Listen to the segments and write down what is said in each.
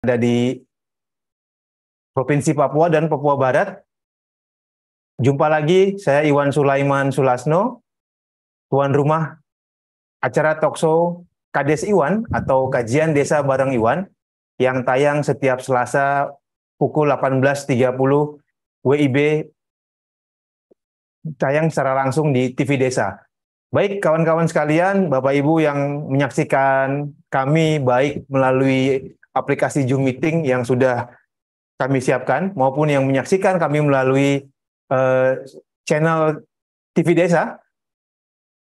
ada di Provinsi Papua dan Papua Barat. Jumpa lagi, saya Iwan Sulaiman Sulasno, tuan rumah acara talkshow Kades Iwan atau Kajian Desa Bareng Iwan yang tayang setiap Selasa pukul 18.30 WIB, tayang secara langsung di TV Desa. Baik kawan-kawan sekalian, Bapak Ibu yang menyaksikan kami baik melalui aplikasi Zoom Meeting yang sudah kami siapkan maupun yang menyaksikan kami melalui channel TV Desa.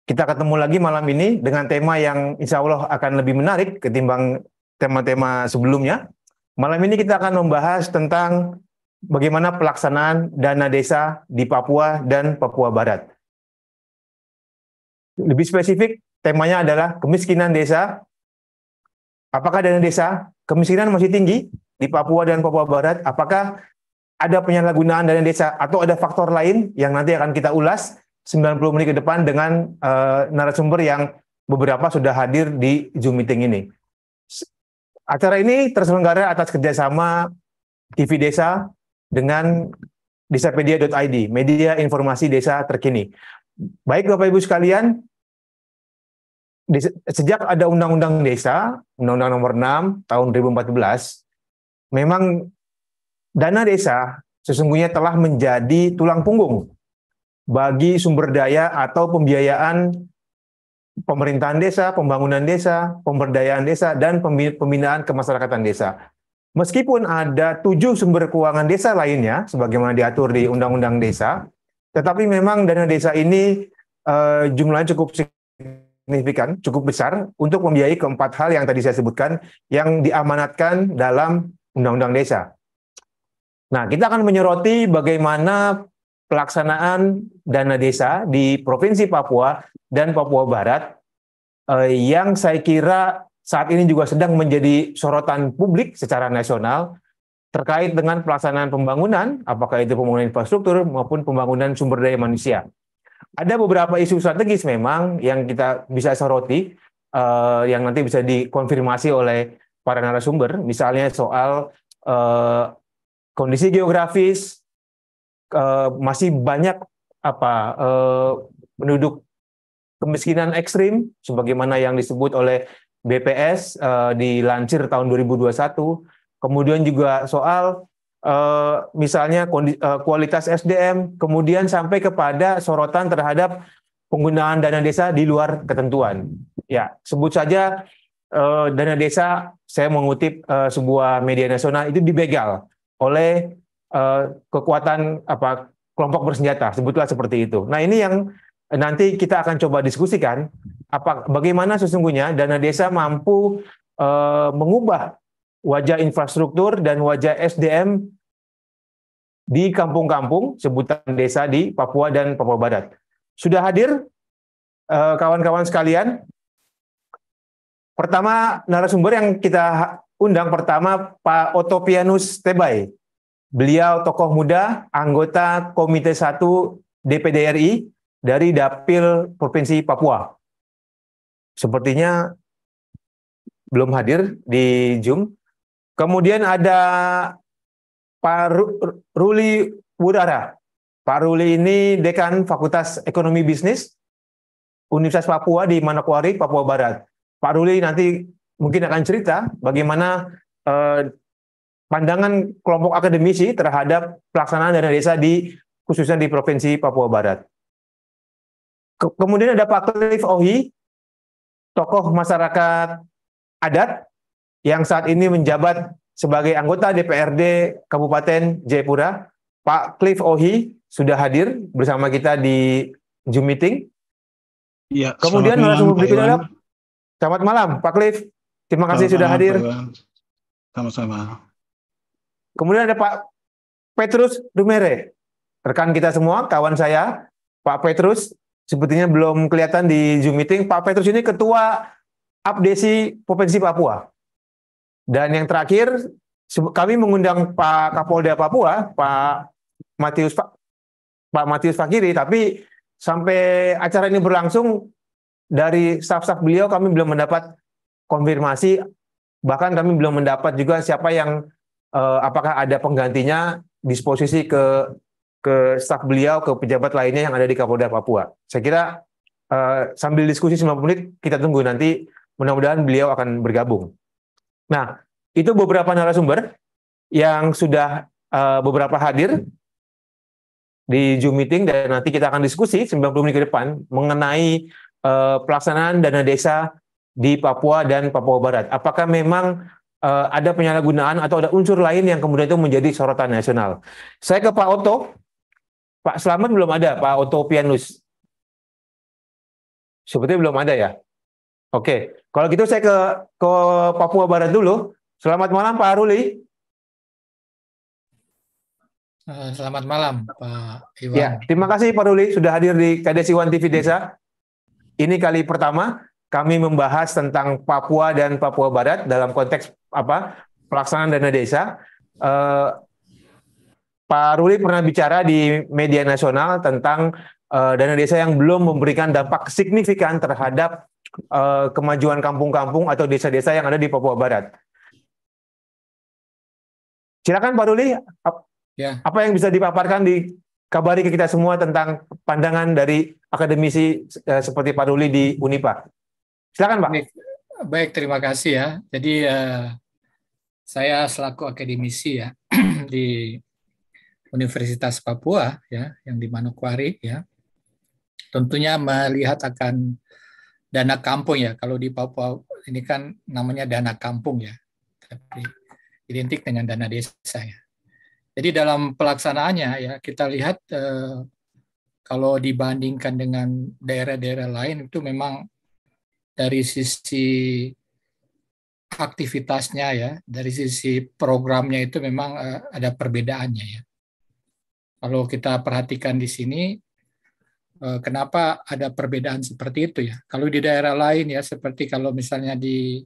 Kita ketemu lagi malam ini dengan tema yang insya Allah akan lebih menarik ketimbang tema-tema sebelumnya. Malam ini kita akan membahas tentang bagaimana pelaksanaan dana desa di Papua dan Papua Barat. Lebih spesifik, temanya adalah kemiskinan desa. Apakah dana desa kemiskinan masih tinggi di Papua dan Papua Barat? Apakah ada penyalahgunaan dana desa atau ada faktor lain yang nanti akan kita ulas 90 menit ke depan dengan narasumber yang beberapa sudah hadir di Zoom Meeting ini. Acara ini terselenggara atas kerjasama TV Desa dengan desapedia.id, media informasi desa terkini. Baik Bapak Ibu sekalian, sejak ada Undang-Undang Desa, Undang-Undang Nomor 6 tahun 2014, memang dana desa sesungguhnya telah menjadi tulang punggung bagi sumber daya atau pembiayaan pemerintahan desa, pembangunan desa, pemberdayaan desa, dan pembinaan kemasyarakatan desa. Meskipun ada 7 sumber keuangan desa lainnya, sebagaimana diatur di Undang-Undang Desa, tetapi memang dana desa ini jumlahnya cukup signifikan, cukup besar untuk membiayai keempat hal yang tadi saya sebutkan yang diamanatkan dalam Undang-Undang Desa. Nah, kita akan menyoroti bagaimana pelaksanaan dana desa di Provinsi Papua dan Papua Barat yang saya kira saat ini juga sedang menjadi sorotan publik secara nasional terkait dengan pelaksanaan pembangunan, apakah itu pembangunan infrastruktur maupun pembangunan sumber daya manusia. Ada beberapa isu strategis memang yang kita bisa soroti, yang nanti bisa dikonfirmasi oleh para narasumber, misalnya soal kondisi geografis, masih banyak penduduk kemiskinan ekstrim, sebagaimana yang disebut oleh BPS dilansir tahun 2021. Kemudian juga soal misalnya kualitas SDM, kemudian sampai kepada sorotan terhadap penggunaan dana desa di luar ketentuan. Ya, sebut saja dana desa, saya mengutip sebuah media nasional, itu dibegal oleh kekuatan kelompok bersenjata, sebutlah seperti itu. Nah, ini yang nanti kita akan coba diskusikan, bagaimana sesungguhnya dana desa mampu mengubah wajah infrastruktur dan wajah SDM di kampung-kampung sebutan desa di Papua dan Papua Barat. Sudah hadir kawan-kawan sekalian. Pertama, narasumber yang kita undang pertama Pak Otopianus Tebay. Beliau tokoh muda, anggota Komite 1 DPD RI dari Dapil Provinsi Papua. Sepertinya belum hadir di Zoom. Kemudian ada Pak Ruli Wurara. Pak Ruli ini Dekan Fakultas Ekonomi Bisnis Universitas Papua di Manokwari, Papua Barat. Pak Ruli nanti mungkin akan cerita bagaimana pandangan kelompok akademisi terhadap pelaksanaan dana desa khususnya di Provinsi Papua Barat. Kemudian ada Pak Cliff Ohi, tokoh masyarakat adat yang saat ini menjabat sebagai anggota DPRD Kabupaten Jayapura. Pak Cliff Ohi sudah hadir bersama kita di Zoom Meeting. Ya, kemudian narasumber berikutnya adalah selamat malam Pak Cliff. Terima kasih sudah hadir. Sama-sama. Kemudian ada Pak Petrus Dumere, rekan kita semua, kawan saya. Pak Petrus sepertinya belum kelihatan di Zoom Meeting. Pak Petrus ini Ketua APDESI Provinsi Papua. Dan yang terakhir, kami mengundang Pak Kapolda Papua, Pak Matius Fakiri, tapi sampai acara ini berlangsung, dari staf-staf beliau kami belum mendapat konfirmasi Bahkan kami belum mendapat juga siapa yang apakah ada penggantinya disposisi ke staf beliau, ke pejabat lainnya yang ada di Kapolda Papua. Saya kira sambil diskusi 90 menit kita tunggu nanti, mudah-mudahan beliau akan bergabung. Nah, itu beberapa narasumber yang sudah beberapa hadir di Zoom meeting, dan nanti kita akan diskusi 90 menit ke depan mengenai pelaksanaan dana desa di Papua dan Papua Barat. Apakah memang ada penyalahgunaan atau ada unsur lain yang kemudian itu menjadi sorotan nasional? Saya ke Pak Oto. Pak Slamet belum ada, Pak Oto Pianus. Sepertinya belum ada ya. Oke, kalau gitu saya ke Papua Barat dulu. Selamat malam Pak Ruli. Selamat malam, Pak Iwan. Ya, terima kasih Pak Ruli sudah hadir di KDS Iwan TV Desa. Ini kali pertama kami membahas tentang Papua dan Papua Barat dalam konteks pelaksanaan dana desa. Pak Ruli pernah bicara di media nasional tentang dana desa yang belum memberikan dampak signifikan terhadap kemajuan kampung-kampung atau desa-desa yang ada di Papua Barat. Silakan Pak Ruli. Ya. Apa yang bisa dipaparkan, dikabari ke kita semua tentang pandangan dari akademisi seperti Pak Ruli di Unipa. Silakan Pak. Baik, terima kasih ya. Jadi saya selaku akademisi ya di Universitas Papua ya yang di Manokwari ya, tentunya melihat akan dana kampung ya. Kalau di Papua ini kan namanya dana kampung ya, tapi identik dengan dana desa ya. Jadi dalam pelaksanaannya ya kita lihat kalau dibandingkan dengan daerah-daerah lain itu memang dari sisi aktivitasnya ya, dari sisi programnya itu memang ada perbedaannya ya. Kalau kita perhatikan di sini, kenapa ada perbedaan seperti itu ya? Kalau di daerah lain ya, seperti kalau misalnya di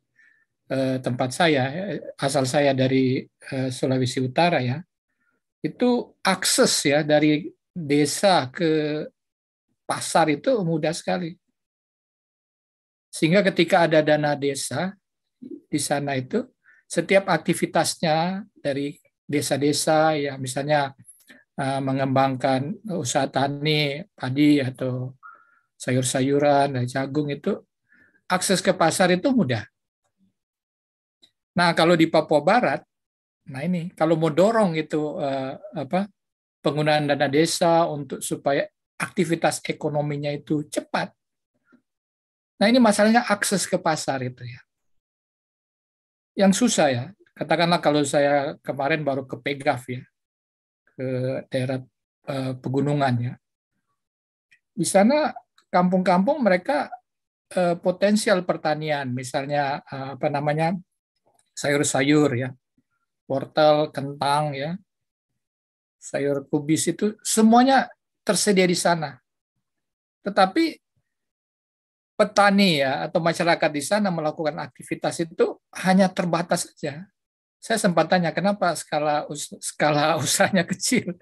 tempat saya, asal saya dari Sulawesi Utara ya, itu akses ya dari desa ke pasar itu mudah sekali. Sehingga ketika ada dana desa di sana itu, setiap aktivitasnya dari desa-desa ya misalnya mengembangkan usaha tani, padi atau sayur-sayuran dan jagung itu, akses ke pasar itu mudah. Nah kalau di Papua Barat, nah ini kalau mau dorong itu penggunaan dana desa untuk supaya aktivitas ekonominya itu cepat. Nah ini masalahnya akses ke pasar itu ya. Yang susah ya. Katakanlah kalau saya kemarin baru ke Pegaf ya, ke daerah pegunungan ya. Di sana kampung-kampung mereka potensial pertanian, misalnya sayur-sayur ya, wortel, kentang ya, sayur kubis itu semuanya tersedia di sana. Tetapi petani ya atau masyarakat di sana melakukan aktivitas itu hanya terbatas saja. Saya sempat tanya kenapa skala usahanya kecil.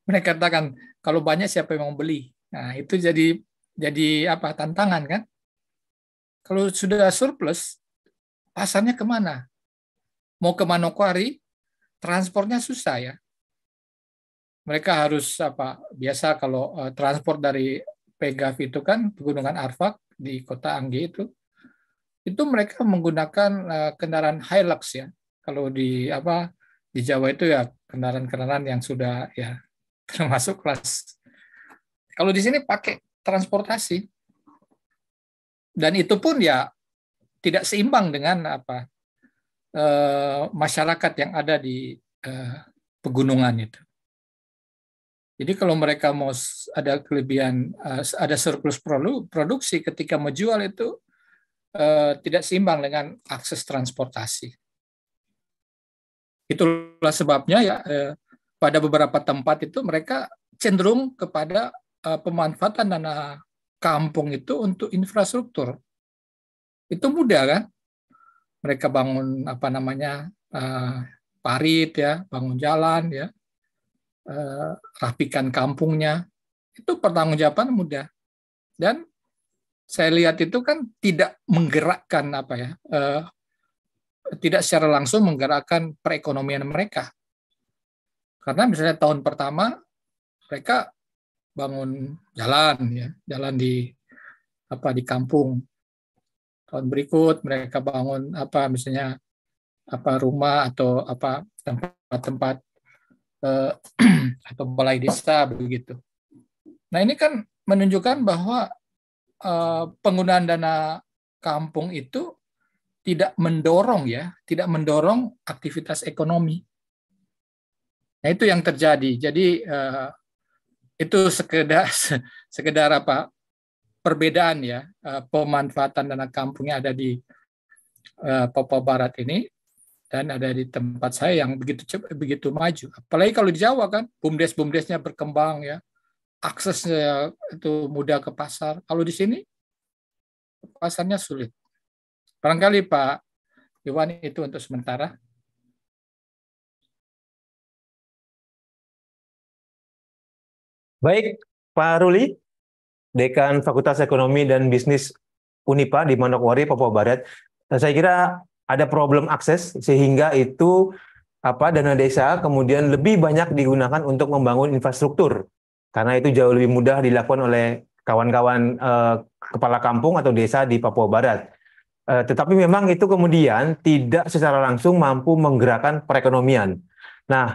Mereka katakan kalau banyak siapa yang mau beli. Nah itu jadi tantangan kan? Kalau sudah surplus, pasarnya kemana? Mau ke Manokwari, transportnya susah ya. Mereka harus biasa kalau transport dari Pegaf itu kan Pegunungan Arfak di kota Angge itu mereka menggunakan kendaraan Hilux ya. Kalau di Jawa itu ya kendaraan-kendaraan yang sudah ya termasuk kelas. Kalau di sini pakai transportasi dan itu pun ya tidak seimbang dengan masyarakat yang ada di pegunungan itu. Jadi kalau mereka mau ada kelebihan, ada surplus produksi ketika mau jual itu tidak seimbang dengan akses transportasi. Itulah sebabnya ya pada beberapa tempat itu mereka cenderung kepada pemanfaatan dana kampung itu untuk infrastruktur. Itu mudah kan? Mereka bangun parit ya, bangun jalan ya. Rapikan kampungnya, itu pertanggungjawaban mudah. Dan saya lihat itu kan tidak menggerakkan tidak secara langsung menggerakkan perekonomian mereka. Karena misalnya tahun pertama mereka bangun jalan ya, jalan di kampung. Tahun berikut mereka bangun misalnya rumah atau tempat-tempat atau balai desa begitu. Nah, ini kan menunjukkan bahwa penggunaan dana kampung itu tidak mendorong aktivitas ekonomi. Nah, itu yang terjadi. Jadi itu sekedar perbedaan ya, pemanfaatan dana kampung yang ada di Papua Barat ini dan ada di tempat saya yang begitu maju. Apalagi kalau di Jawa kan, bumdes-bumdesnya berkembang ya, aksesnya itu mudah ke pasar. Kalau di sini pasarnya sulit. Barangkali Pak Iwan itu untuk sementara. Baik, Pak Ruli, Dekan Fakultas Ekonomi dan Bisnis Unipa di Manokwari, Papua Barat. Saya kira ada problem akses sehingga itu dana desa kemudian lebih banyak digunakan untuk membangun infrastruktur karena itu jauh lebih mudah dilakukan oleh kawan-kawan kepala kampung atau desa di Papua Barat. Tetapi memang itu kemudian tidak secara langsung mampu menggerakkan perekonomian. Nah,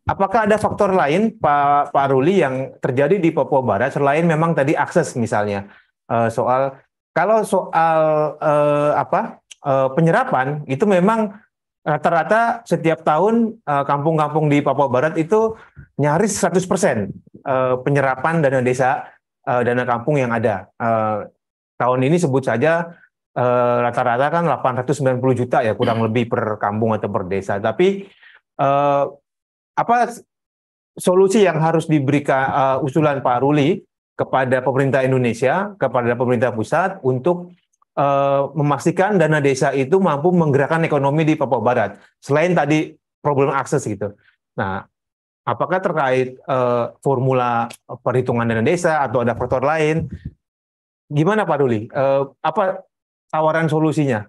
apakah ada faktor lain, Pak Ruli, yang terjadi di Papua Barat selain memang tadi akses misalnya kalau soal penyerapan itu memang rata-rata setiap tahun kampung-kampung di Papua Barat itu nyaris 100% penyerapan dana desa, dana kampung yang ada. Tahun ini sebut saja rata-rata kan 890 juta ya kurang lebih per kampung atau per desa. Tapi apa solusi yang harus diberikan usulan Pak Ruli kepada pemerintah Indonesia, kepada pemerintah pusat untuk memastikan dana desa itu mampu menggerakkan ekonomi di Papua Barat selain tadi problem akses gitu. Nah, apakah terkait formula perhitungan dana desa atau ada faktor lain? Gimana Pak Ruli? Apa tawaran solusinya?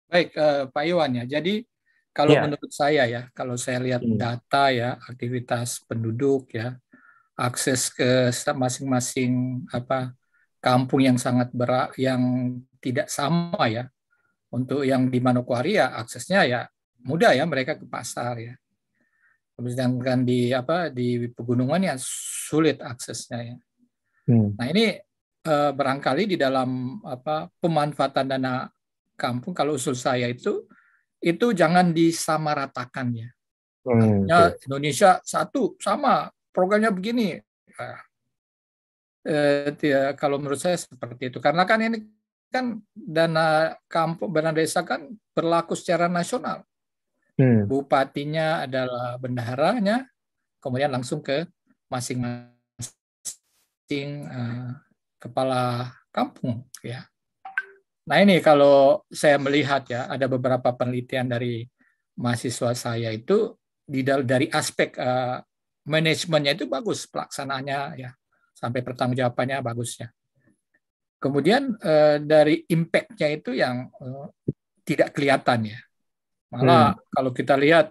Baik, Pak Iwan ya. Jadi kalau menurut saya ya, kalau saya lihat data ya, aktivitas penduduk ya, akses ke masing-masing kampung yang sangat yang tidak sama ya. Untuk yang di Manokwari ya aksesnya ya mudah ya, mereka ke pasar ya. Sedangkan di pegunungan ya sulit aksesnya ya. Nah, ini barangkali di dalam pemanfaatan dana kampung kalau usul saya itu jangan disamaratakan ya. Indonesia satu sama programnya begini. Kalau menurut saya seperti itu, karena kan ini kan dana kampung, dana desa kan berlaku secara nasional. Bupatinya adalah bendaharanya, kemudian langsung ke masing-masing kepala kampung ya. Nah, ini kalau saya melihat ya, ada beberapa penelitian dari mahasiswa saya itu dari aspek manajemennya itu bagus, pelaksanaannya ya, sampai pertanggungjawabannya bagusnya. Kemudian dari impact-nya itu yang tidak kelihatan ya. Malah kalau kita lihat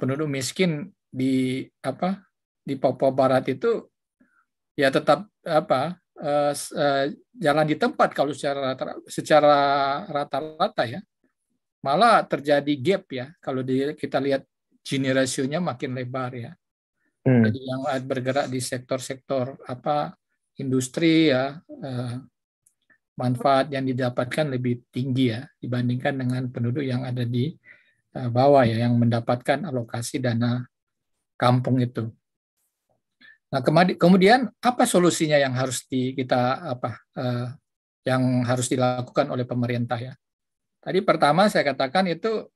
penduduk miskin di Papua Barat itu ya tetap jalan di tempat kalau secara rata-rata ya. Malah terjadi gap ya kalau kita lihat Gini rasionya makin lebar ya. Jadi yang bergerak di sektor-sektor industri ya, manfaat yang didapatkan lebih tinggi ya dibandingkan dengan penduduk yang ada di bawah ya, yang mendapatkan alokasi dana kampung itu. Nah, kemudian apa solusinya yang harus yang harus dilakukan oleh pemerintah ya? Tadi pertama saya katakan itu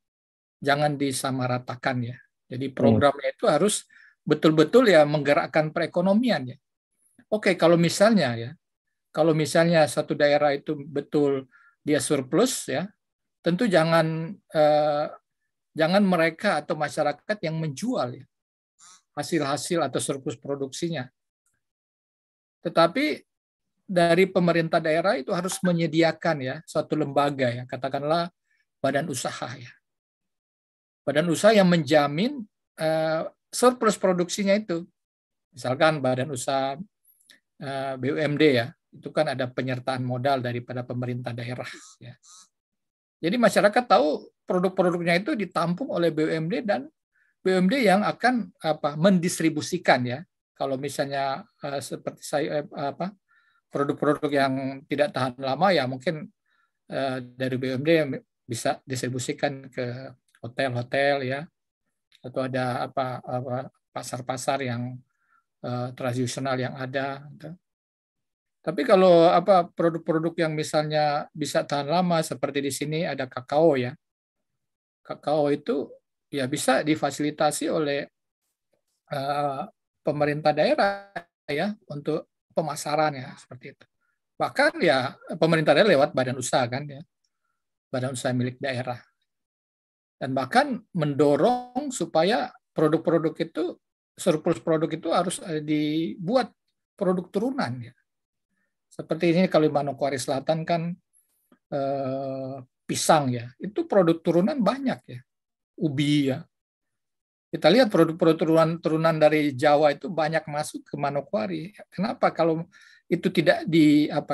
jangan disamaratakan ya. Jadi programnya itu harus betul-betul ya menggerakkan perekonomian ya. Oke, kalau misalnya satu daerah itu betul dia surplus ya, tentu jangan mereka atau masyarakat yang menjual ya hasil-hasil atau surplus produksinya. Tetapi dari pemerintah daerah itu harus menyediakan ya suatu lembaga ya, katakanlah badan usaha ya. Badan usaha yang menjamin surplus produksinya itu. Misalkan badan usaha BUMD ya, itu kan ada penyertaan modal daripada pemerintah daerah ya. Jadi masyarakat tahu produk-produknya itu ditampung oleh BUMD dan BUMD yang akan mendistribusikan ya. Kalau misalnya seperti saya produk-produk yang tidak tahan lama ya mungkin dari BUMD bisa distribusikan ke hotel-hotel ya, atau ada pasar-pasar yang tradisional yang ada. Tapi kalau produk-produk yang misalnya bisa tahan lama seperti di sini ada kakao ya. Kakao itu ya bisa difasilitasi oleh pemerintah daerah ya untuk pemasaran ya seperti itu. Bahkan ya pemerintah daerah lewat badan usaha kan ya. Badan usaha milik daerah. Dan bahkan mendorong supaya produk-produk itu, surplus produk itu harus dibuat produk turunan ya. Seperti ini kalau di Manokwari Selatan kan pisang ya, itu produk turunan banyak ya, ubi ya. Kita lihat produk-produk turunan dari Jawa itu banyak masuk ke Manokwari. Kenapa kalau itu tidak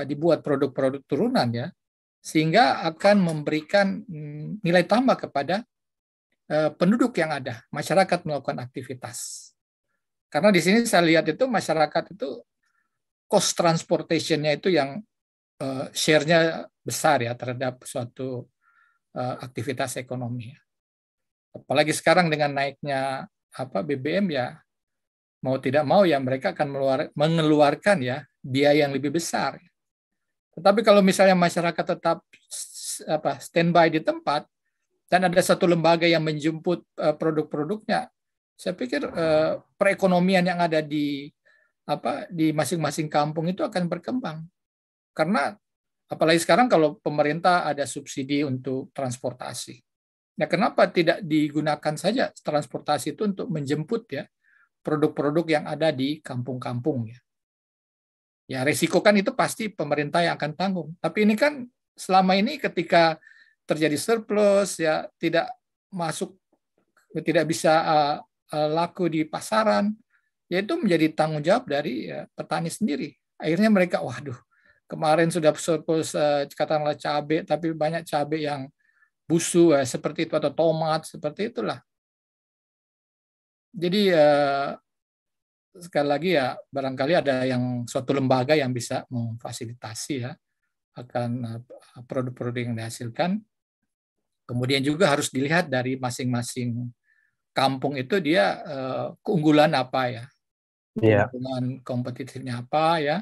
dibuat produk-produk turunan ya, sehingga akan memberikan nilai tambah kepada penduduk yang ada, masyarakat melakukan aktivitas. Karena di sini saya lihat itu masyarakat itu cost transportation-nya itu yang share-nya besar ya terhadap suatu aktivitas ekonomi. Apalagi sekarang dengan naiknya BBM ya, mau tidak mau ya mereka akan mengeluarkan ya biaya yang lebih besar. Tetapi kalau misalnya masyarakat tetap standby di tempat dan ada satu lembaga yang menjemput produk-produknya, saya pikir perekonomian yang ada di masing-masing kampung itu akan berkembang. Karena apalagi sekarang kalau pemerintah ada subsidi untuk transportasi. Nah, kenapa tidak digunakan saja transportasi itu untuk menjemput ya produk-produk yang ada di kampung-kampung ya. Ya resiko kan itu pasti pemerintah yang akan tanggung. Tapi ini kan selama ini ketika terjadi surplus ya tidak bisa laku di pasaran, yaitu menjadi tanggung jawab dari petani sendiri. Akhirnya mereka, waduh, kemarin sudah surplus katakanlah cabai, tapi banyak cabai yang busuk seperti itu, atau tomat seperti itulah. Jadi sekali lagi ya barangkali ada suatu lembaga yang bisa memfasilitasi ya akan produk-produk yang dihasilkan. Kemudian juga harus dilihat dari masing-masing kampung itu dia keunggulan apa ya, keunggulan kompetitifnya apa ya,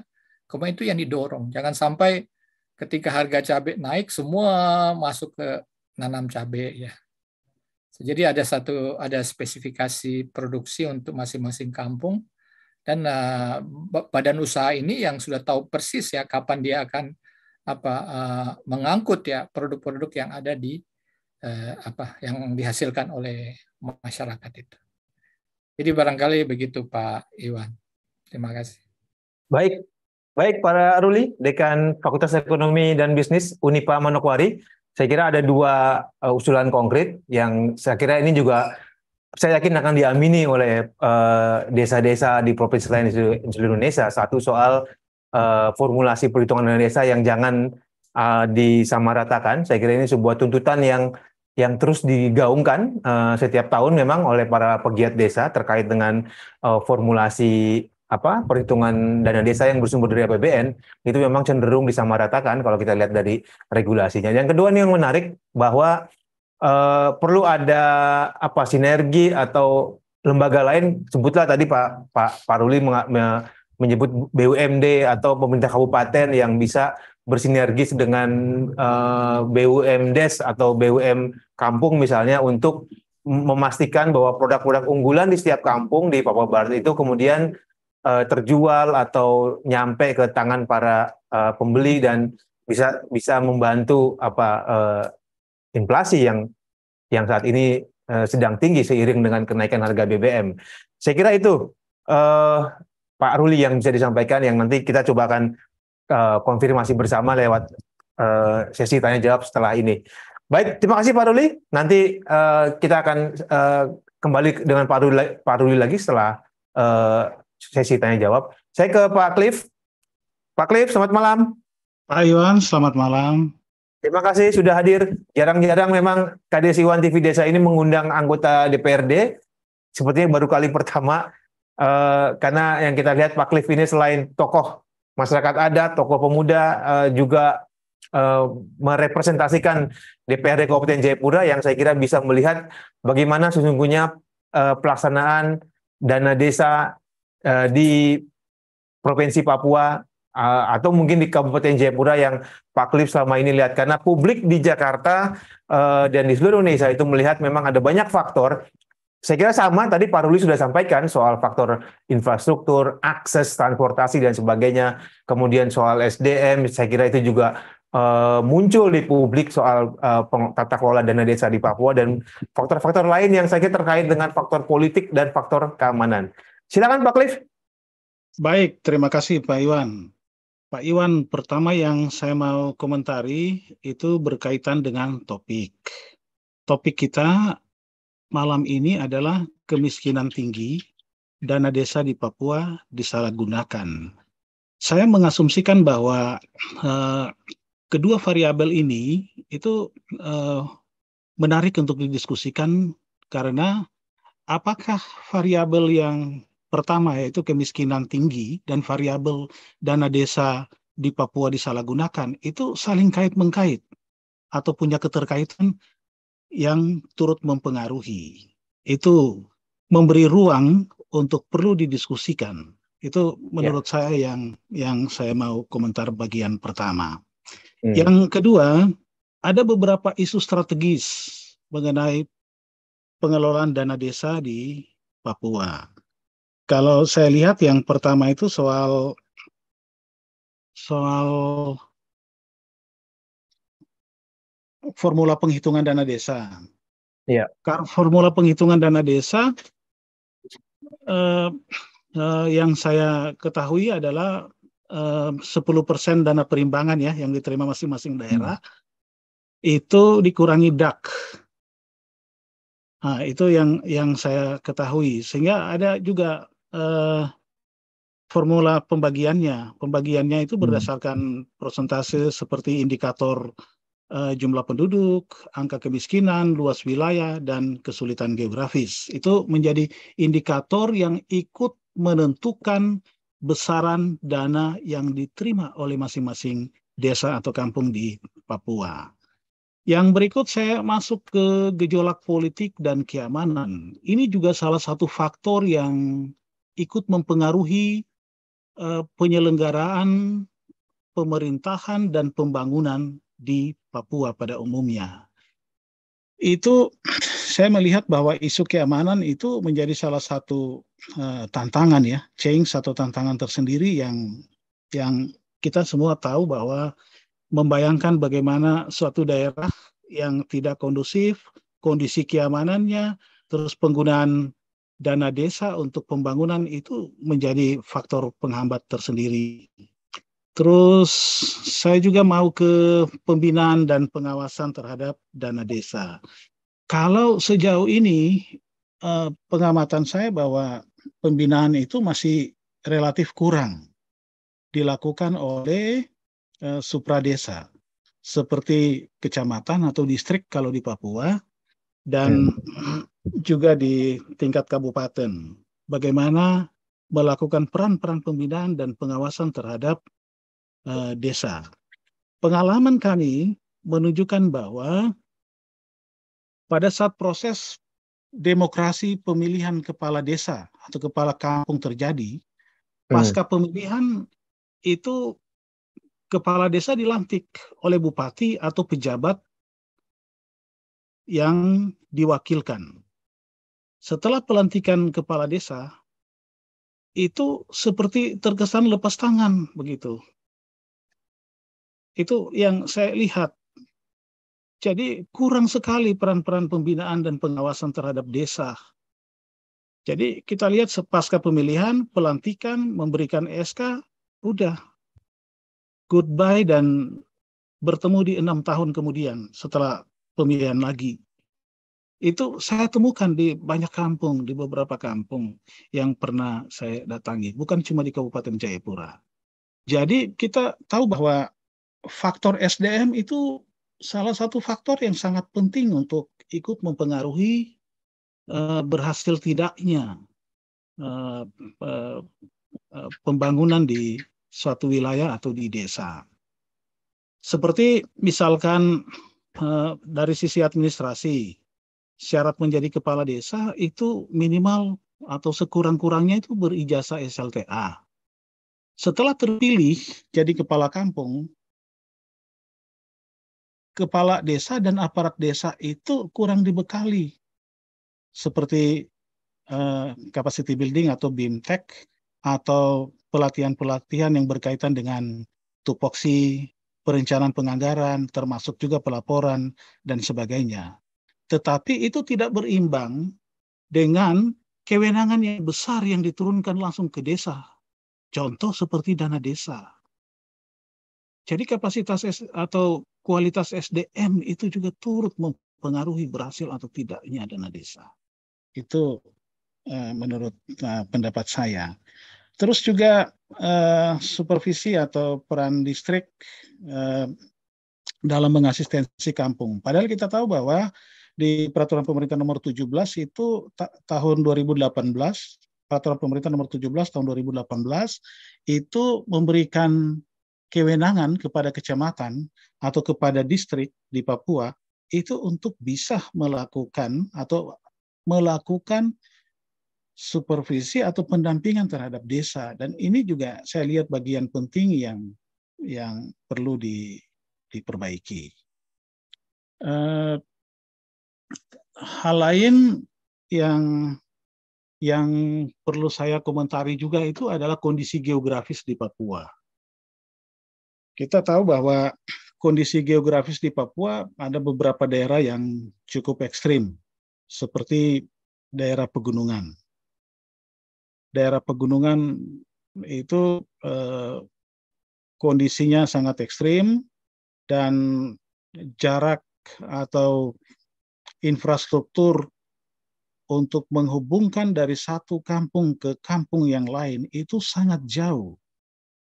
kemudian itu yang didorong. Jangan sampai ketika harga cabai naik semua masuk ke nanam cabai ya. Jadi ada spesifikasi produksi untuk masing-masing kampung dan badan usaha ini yang sudah tahu persis ya kapan dia akan mengangkut ya produk-produk yang ada di yang dihasilkan oleh masyarakat itu. Jadi barangkali begitu Pak Iwan. Terima kasih. Baik Pak Ruli, Dekan Fakultas Ekonomi dan Bisnis Unipa Manokwari. Saya kira ada dua usulan konkret yang saya kira ini juga saya yakin akan diamini oleh desa-desa di provinsi lain di seluruh Indonesia. Satu soal formulasi perhitungan dana desa yang jangan disamaratakan. Saya kira ini sebuah tuntutan yang terus digaungkan setiap tahun memang oleh para pegiat desa terkait dengan formulasi perhitungan dana desa yang bersumber dari APBN itu memang cenderung disamaratakan kalau kita lihat dari regulasinya. Yang kedua nih yang menarik bahwa perlu ada sinergi atau lembaga lain, sebutlah tadi Pak Ruli menyebut BUMD atau pemerintah kabupaten yang bisa bersinergis dengan BUMDes atau BUM kampung misalnya untuk memastikan bahwa produk-produk unggulan di setiap kampung di Papua Barat itu kemudian terjual atau nyampe ke tangan para pembeli dan bisa membantu inflasi yang saat ini sedang tinggi seiring dengan kenaikan harga BBM. Saya kira itu Pak Ruli yang bisa disampaikan yang nanti kita coba akan konfirmasi bersama lewat sesi tanya jawab setelah ini. Baik, terima kasih Pak Ruli. Nanti kita akan kembali dengan Pak Ruli lagi setelah sesi tanya jawab. Saya ke Pak Cliff. Pak Cliff, selamat malam. Pak Iwan, selamat malam. Terima kasih sudah hadir. Jarang-jarang memang KDS Iwan TV Desa ini mengundang anggota DPRD. Sepertinya baru kali pertama, karena yang kita lihat Pak Cliff ini selain tokoh masyarakat adat, tokoh pemuda, juga merepresentasikan DPRD Kabupaten Jayapura yang saya kira bisa melihat bagaimana sesungguhnya pelaksanaan dana desa di Provinsi Papua atau mungkin di Kabupaten Jayapura yang Pak Cliff selama ini lihat, karena publik di Jakarta dan di seluruh Indonesia itu melihat memang ada banyak faktor. Saya kira sama tadi Pak Ruli sudah sampaikan soal faktor infrastruktur, akses transportasi dan sebagainya, kemudian soal SDM, saya kira itu juga muncul di publik soal tata kelola dana desa di Papua dan faktor-faktor lain yang saya kira terkait dengan faktor politik dan faktor keamanan. Silakan Pak Cliff. Baik, terima kasih Pak Iwan. Pak Iwan, pertama yang saya mau komentari itu berkaitan dengan topik. Topik kita malam ini adalah kemiskinan tinggi, dana desa di Papua disalahgunakan. Saya mengasumsikan bahwa kedua variabel ini itu menarik untuk didiskusikan karena apakah variabel yang pertama yaitu kemiskinan tinggi dan variabel dana desa di Papua disalahgunakan itu saling kait-mengkait atau punya keterkaitan yang turut mempengaruhi. Itu memberi ruang untuk perlu didiskusikan. Itu menurut saya yang saya mau komentar bagian pertama. Yang kedua, ada beberapa isu strategis mengenai pengelolaan dana desa di Papua. Kalau saya lihat yang pertama itu soal formula penghitungan dana desa. Iya. Formula penghitungan dana desa yang saya ketahui adalah 10% dana perimbangan ya yang diterima masing-masing daerah itu dikurangi DAK. Nah, itu yang saya ketahui. Sehingga ada juga formula pembagiannya. Pembagiannya itu berdasarkan persentase seperti indikator jumlah penduduk, angka kemiskinan, luas wilayah, dan kesulitan geografis. Itu menjadi indikator yang ikut menentukan besaran dana yang diterima oleh masing-masing desa atau kampung di Papua. Yang berikut saya masuk ke gejolak politik dan keamanan. Ini juga salah satu faktor yang ikut mempengaruhi penyelenggaraan pemerintahan dan pembangunan di Papua pada umumnya. Itu saya melihat bahwa isu keamanan itu menjadi salah satu tantangan ya, change atau tantangan tersendiri yang kita semua tahu bahwa membayangkan bagaimana suatu daerah yang tidak kondusif, kondisi keamanannya, terus penggunaan dana desa untuk pembangunan itu menjadi faktor penghambat tersendiri. Terus saya juga mau ke pembinaan dan pengawasan terhadap dana desa. Kalau sejauh ini pengamatan saya bahwa pembinaan itu masih relatif kurang dilakukan oleh supradesa seperti kecamatan atau distrik kalau di Papua dan juga di tingkat kabupaten. Bagaimana melakukan peran-peran pembinaan dan pengawasan terhadap desa. Pengalaman kami menunjukkan bahwa pada saat proses demokrasi pemilihan kepala desa atau kepala kampung terjadi, pasca pemilihan itu kepala desa dilantik oleh bupati atau pejabat yang diwakilkan. Setelah pelantikan kepala desa, itu seperti terkesan lepas tangan begitu. Itu yang saya lihat. Jadi kurang sekali peran-peran pembinaan dan pengawasan terhadap desa. Jadi kita lihat pasca pemilihan, pelantikan, memberikan SK, udah. goodbye dan bertemu di 6 tahun kemudian setelah pemilihan lagi. Itu saya temukan di banyak kampung, di beberapa kampung yang pernah saya datangi, bukan cuma di Kabupaten Jayapura. Jadi kita tahu bahwa faktor SDM itu salah satu faktor yang sangat penting untuk ikut mempengaruhi berhasil tidaknya pembangunan di suatu wilayah atau di desa. Seperti misalkan dari sisi administrasi, syarat menjadi kepala desa itu minimal atau sekurang-kurangnya itu berijazah SLTA. Setelah terpilih jadi kepala kampung, kepala desa dan aparat desa itu kurang dibekali seperti capacity building atau BIMTEK atau pelatihan-pelatihan yang berkaitan dengan tupoksi, perencanaan penganggaran, termasuk juga pelaporan dan sebagainya. Tetapi itu tidak berimbang dengan kewenangan yang besar yang diturunkan langsung ke desa. Contoh seperti dana desa. Jadi kapasitas atau kualitas SDM itu juga turut mempengaruhi berhasil atau tidaknya dana desa. Itu menurut pendapat saya. Terus juga supervisi atau peran distrik dalam mengasistensi kampung. Padahal kita tahu bahwa di Peraturan Pemerintah Nomor 17 itu tahun 2018, Peraturan Pemerintah Nomor 17 tahun 2018 itu memberikan kewenangan kepada kecamatan atau kepada distrik di Papua itu untuk bisa melakukan supervisi atau pendampingan terhadap desa. Dan ini juga saya lihat bagian penting yang perlu diperbaiki. Hal lain yang perlu saya komentari juga itu adalah kondisi geografis di Papua. Kita tahu bahwa kondisi geografis di Papua ada beberapa daerah yang cukup ekstrim, seperti daerah pegunungan. Daerah pegunungan itu kondisinya sangat ekstrim dan jarak atau infrastruktur untuk menghubungkan dari satu kampung ke kampung yang lain itu sangat jauh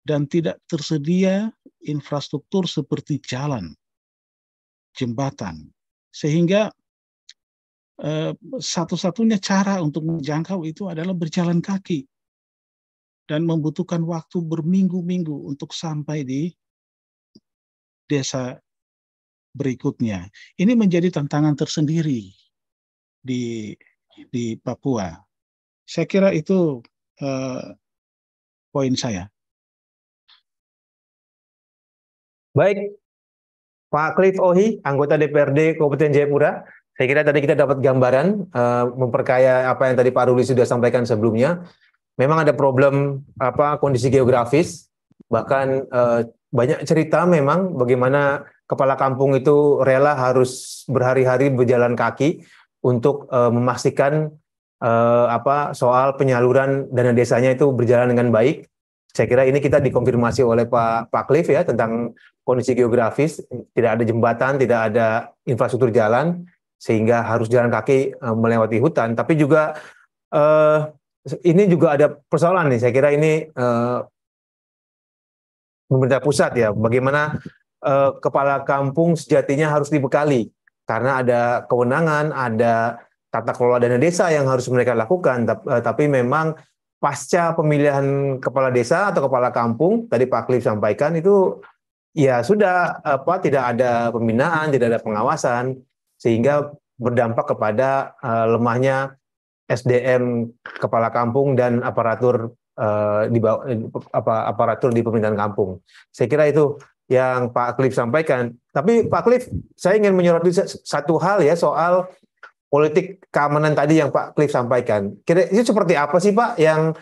dan tidak tersedia infrastruktur seperti jalan, jembatan, sehingga satu-satunya cara untuk menjangkau itu adalah berjalan kaki dan membutuhkan waktu berminggu-minggu untuk sampai di desa berikutnya. Ini menjadi tantangan tersendiri di Papua. Saya kira itu poin saya. Baik, Pak Cliff Ohi, anggota DPRD Kabupaten Jayapura. Saya kira tadi kita dapat gambaran memperkaya apa yang tadi Pak Ruli sudah sampaikan sebelumnya. Memang ada problem kondisi geografis, bahkan banyak cerita memang bagaimana kepala kampung itu rela harus berhari-hari berjalan kaki untuk memastikan soal penyaluran dana desanya itu berjalan dengan baik. Saya kira ini kita dikonfirmasi oleh Pak Cliff ya tentang kondisi geografis, tidak ada jembatan, tidak ada infrastruktur jalan, sehingga harus jalan kaki melewati hutan. Tapi juga ini juga ada persoalan nih, saya kira ini pemerintah pusat ya, bagaimana kepala kampung sejatinya harus dibekali, karena ada kewenangan, ada tata kelola dana desa yang harus mereka lakukan, tapi memang pasca pemilihan kepala desa atau kepala kampung, tadi Pak Cliff sampaikan itu ya sudah tidak ada pembinaan, tidak ada pengawasan, sehingga berdampak kepada lemahnya SDM kepala kampung dan aparatur aparatur di pemerintahan kampung. Saya kira itu yang Pak Cliff sampaikan. Tapi Pak Cliff, saya ingin menyoroti satu hal ya soal politik keamanan tadi yang Pak Cliff sampaikan. Kira itu seperti apa sih Pak yang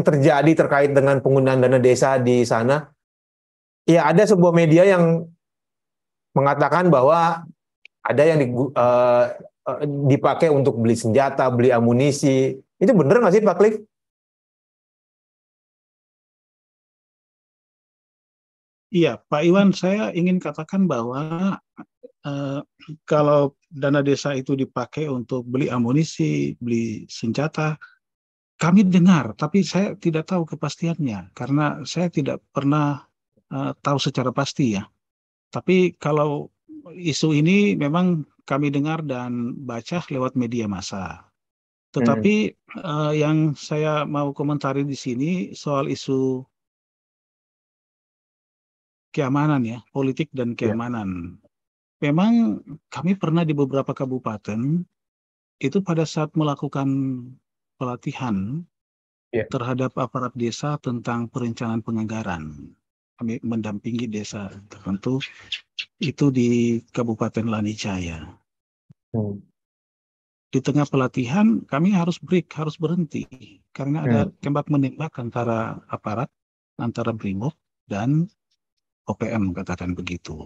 terjadi terkait dengan penggunaan dana desa di sana? Ya, ada sebuah media yang mengatakan bahwa ada yang dipakai untuk beli senjata, beli amunisi. Itu benar nggak sih Pak Cliff? Iya, Pak Iwan, saya ingin katakan bahwa eh, kalau dana desa itu dipakai untuk beli amunisi, beli senjata, kami dengar, tapi saya tidak tahu kepastiannya karena saya tidak pernah tahu secara pasti ya. Tapi kalau isu ini memang kami dengar dan baca lewat media massa. Hmm. Tetapi yang saya mau komentari di sini soal isu keamanan ya, politik dan Ya. keamanan. Memang kami pernah di beberapa kabupaten itu pada saat melakukan pelatihan Ya. terhadap aparat desa tentang perencanaan penganggaran. Kami mendampingi desa tertentu itu di Kabupaten Lanijaya. Hmm. Di tengah pelatihan kami harus break, harus berhenti karena ada Hmm. tembak menembak antara aparat, antara Brimob dan OPM katakan begitu.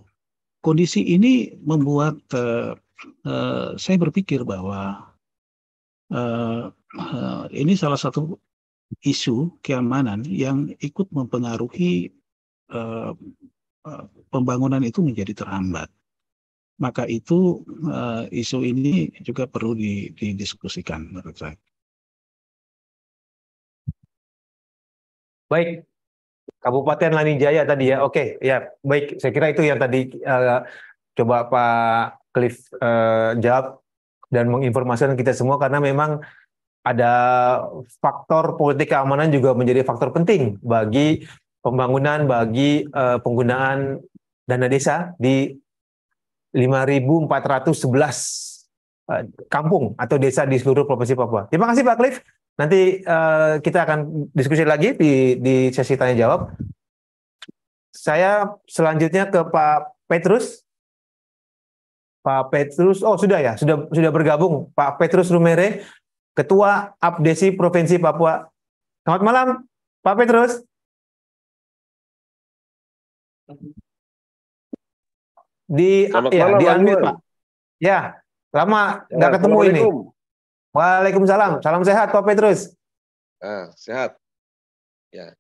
Kondisi ini membuat saya berpikir bahwa ini salah satu isu keamanan yang ikut mempengaruhi eh, pembangunan itu menjadi terhambat. Maka itu isu ini juga perlu didiskusikan menurut saya. Baik, Kabupaten Lanijaya tadi ya. Oke, ya baik. Saya kira itu yang tadi coba Pak Cliff jawab dan menginformasikan kita semua karena memang ada faktor politik keamanan juga menjadi faktor penting bagi pembangunan, bagi penggunaan dana desa di 5.411 kampung atau desa di seluruh Provinsi Papua. Terima kasih Pak Cliff. Nanti kita akan diskusi lagi di sesi tanya jawab. Saya selanjutnya ke Pak Petrus. Pak Petrus, oh sudah ya, sudah bergabung Pak Petrus Rumere, Ketua APDESI Provinsi Papua. Selamat malam, Pak Petrus. Selamat Ya, malam, di Mas unmute Iwan. Pak. Ya, lama Ya, nggak ketemu ini. Assalamualaikum. Waalaikumsalam. Salam sehat Pak Petrus. Sehat. Ya,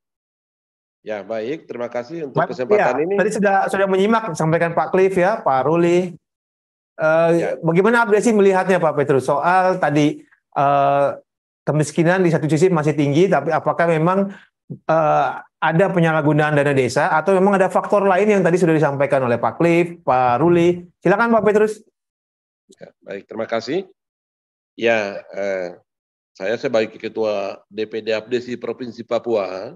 ya baik. Terima kasih untuk Ya, kesempatan ini. tadi sudah menyimak sampaikan Pak Cliff ya, Pak Ruli. Ya. Bagaimana APDESI melihatnya Pak Petrus soal tadi kemiskinan di satu sisi masih tinggi, tapi apakah memang ada penyalahgunaan dana desa atau memang ada faktor lain yang tadi sudah disampaikan oleh Pak Cliff, Pak Ruli? Silakan Pak Petrus. Ya, baik, terima kasih. Ya, saya sebagai Ketua DPD APDESI Provinsi Papua,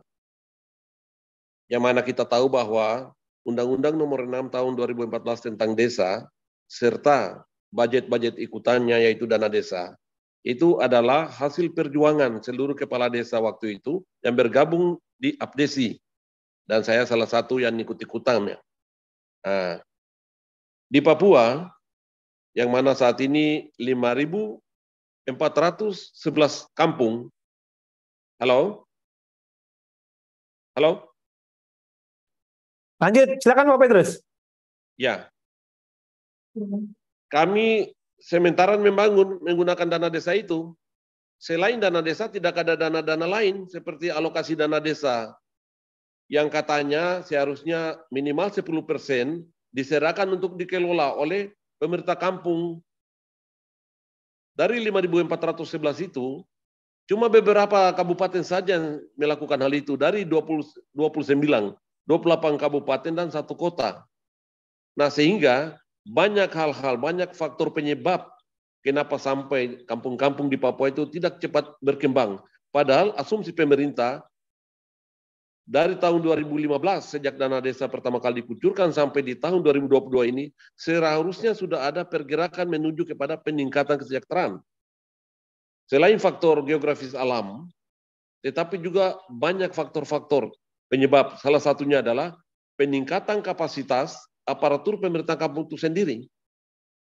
yang mana kita tahu bahwa Undang-Undang Nomor 6 Tahun 2014 tentang desa serta budget-budget ikutannya yaitu dana desa, itu adalah hasil perjuangan seluruh kepala desa waktu itu yang bergabung di APDESI. Dan saya salah satu yang ikut-ikutannya. Nah, di Papua, yang mana saat ini 5.411 kampung. Halo? Halo? Lanjut, silakan Pak Petrus. Ya. Kami sementara membangun menggunakan dana desa itu. Selain dana desa tidak ada dana-dana lain seperti alokasi dana desa yang katanya seharusnya minimal 10% diserahkan untuk dikelola oleh pemerintah kampung. Dari 5.411 itu, cuma beberapa kabupaten saja yang melakukan hal itu dari 28 kabupaten dan 1 kota. Nah, sehingga banyak hal-hal, banyak faktor penyebab kenapa sampai kampung-kampung di Papua itu tidak cepat berkembang. Padahal asumsi pemerintah dari tahun 2015 sejak dana desa pertama kali dikucurkan sampai di tahun 2022 ini seharusnya sudah ada pergerakan menuju kepada peningkatan kesejahteraan. Selain faktor geografis alam, tetapi juga banyak faktor-faktor penyebab. Salah satunya adalah peningkatan kapasitas aparatur pemerintah kampung itu sendiri.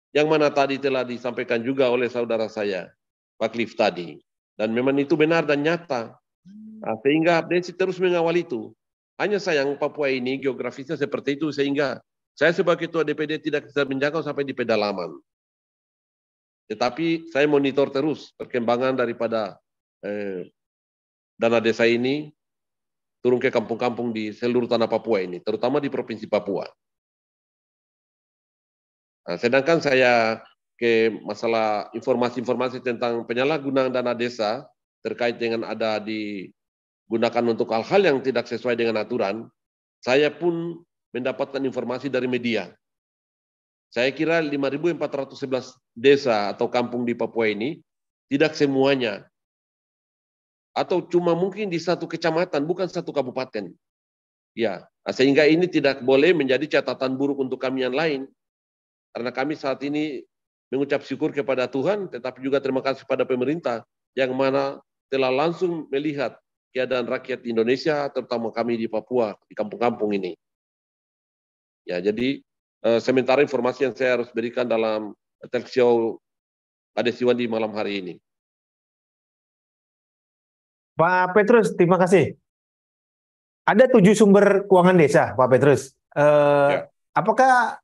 Yang mana tadi telah disampaikan juga oleh saudara saya, Pak Cliff tadi. Dan memang itu benar dan nyata. Nah, sehingga APDESI terus mengawal itu. Hanya sayang Papua ini geografisnya seperti itu sehingga saya sebagai ketua DPD tidak bisa menjangkau sampai di pedalaman. Tetapi saya monitor terus perkembangan daripada dana desa ini. turun ke kampung-kampung di seluruh tanah Papua ini, terutama di Provinsi Papua. Nah, sedangkan saya ke masalah informasi-informasi tentang penyalahgunaan dana desa terkait dengan ada digunakan untuk hal-hal yang tidak sesuai dengan aturan, saya pun mendapatkan informasi dari media. Saya kira 5.411 desa atau kampung di Papua ini tidak semuanya, atau cuma mungkin di satu kecamatan, bukan satu kabupaten. Ya, sehingga ini tidak boleh menjadi catatan buruk untuk kami yang lain. Karena kami saat ini mengucap syukur kepada Tuhan, tetapi juga terima kasih kepada pemerintah yang mana telah langsung melihat keadaan rakyat Indonesia, terutama kami di Papua, di kampung-kampung ini. Ya, jadi sementara informasi yang saya harus berikan dalam talk show Adesiwan di malam hari ini. Pak Petrus, terima kasih. Ada 7 sumber keuangan desa, Pak Petrus. Ya. Apakah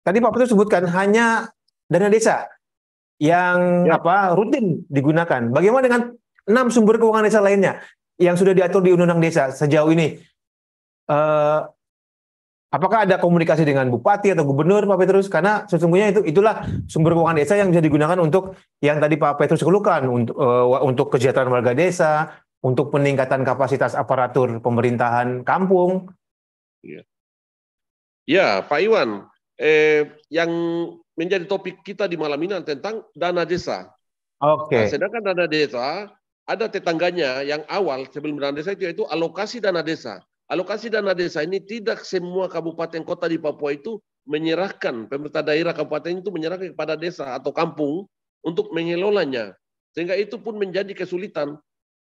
tadi Pak Petrus sebutkan hanya dana desa yang Ya. rutin digunakan? Bagaimana dengan 6 sumber keuangan desa lainnya yang sudah diatur di Undang-Undang Desa sejauh ini? Apakah ada komunikasi dengan bupati atau gubernur, Pak Petrus? Karena sesungguhnya itulah sumber keuangan desa yang bisa digunakan untuk yang tadi Pak Petrus keluhkan, untuk kesejahteraan warga desa, untuk peningkatan kapasitas aparatur pemerintahan kampung. Ya, Pak Iwan, yang menjadi topik kita di malam ini tentang dana desa. Oke. Nah, sedangkan dana desa ada tetangganya yang awal sebelum dana desa itu alokasi dana desa. Alokasi dana desa ini tidak semua kabupaten kota di Papua itu menyerahkan, pemerintah daerah kabupaten itu menyerahkan kepada desa atau kampung untuk mengelolanya. Sehingga itu pun menjadi kesulitan.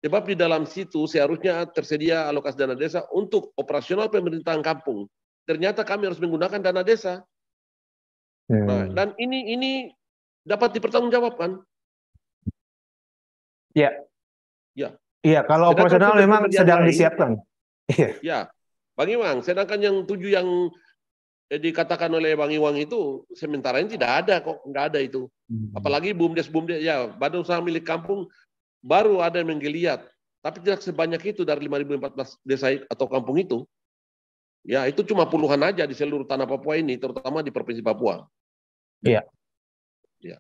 Sebab di dalam situ seharusnya tersedia alokasi dana desa untuk operasional pemerintahan kampung. Ternyata kami harus menggunakan dana desa. Nah, dan ini dapat dipertanggungjawabkan. Ya. Ya. Iya, kalau operasional memang sedang disiapkan. Ya, Bang Iwang, sedangkan yang 7 yang dikatakan oleh Bang Iwang itu sementara ini tidak ada kok, nggak ada itu. Apalagi BUMDes, ya Badan Usaha Milik Kampung baru ada yang menggeliat, tapi tidak sebanyak itu dari 5.014 desa atau kampung itu. Ya, itu cuma puluhan aja di seluruh tanah Papua ini, terutama di Provinsi Papua. Iya. Ya.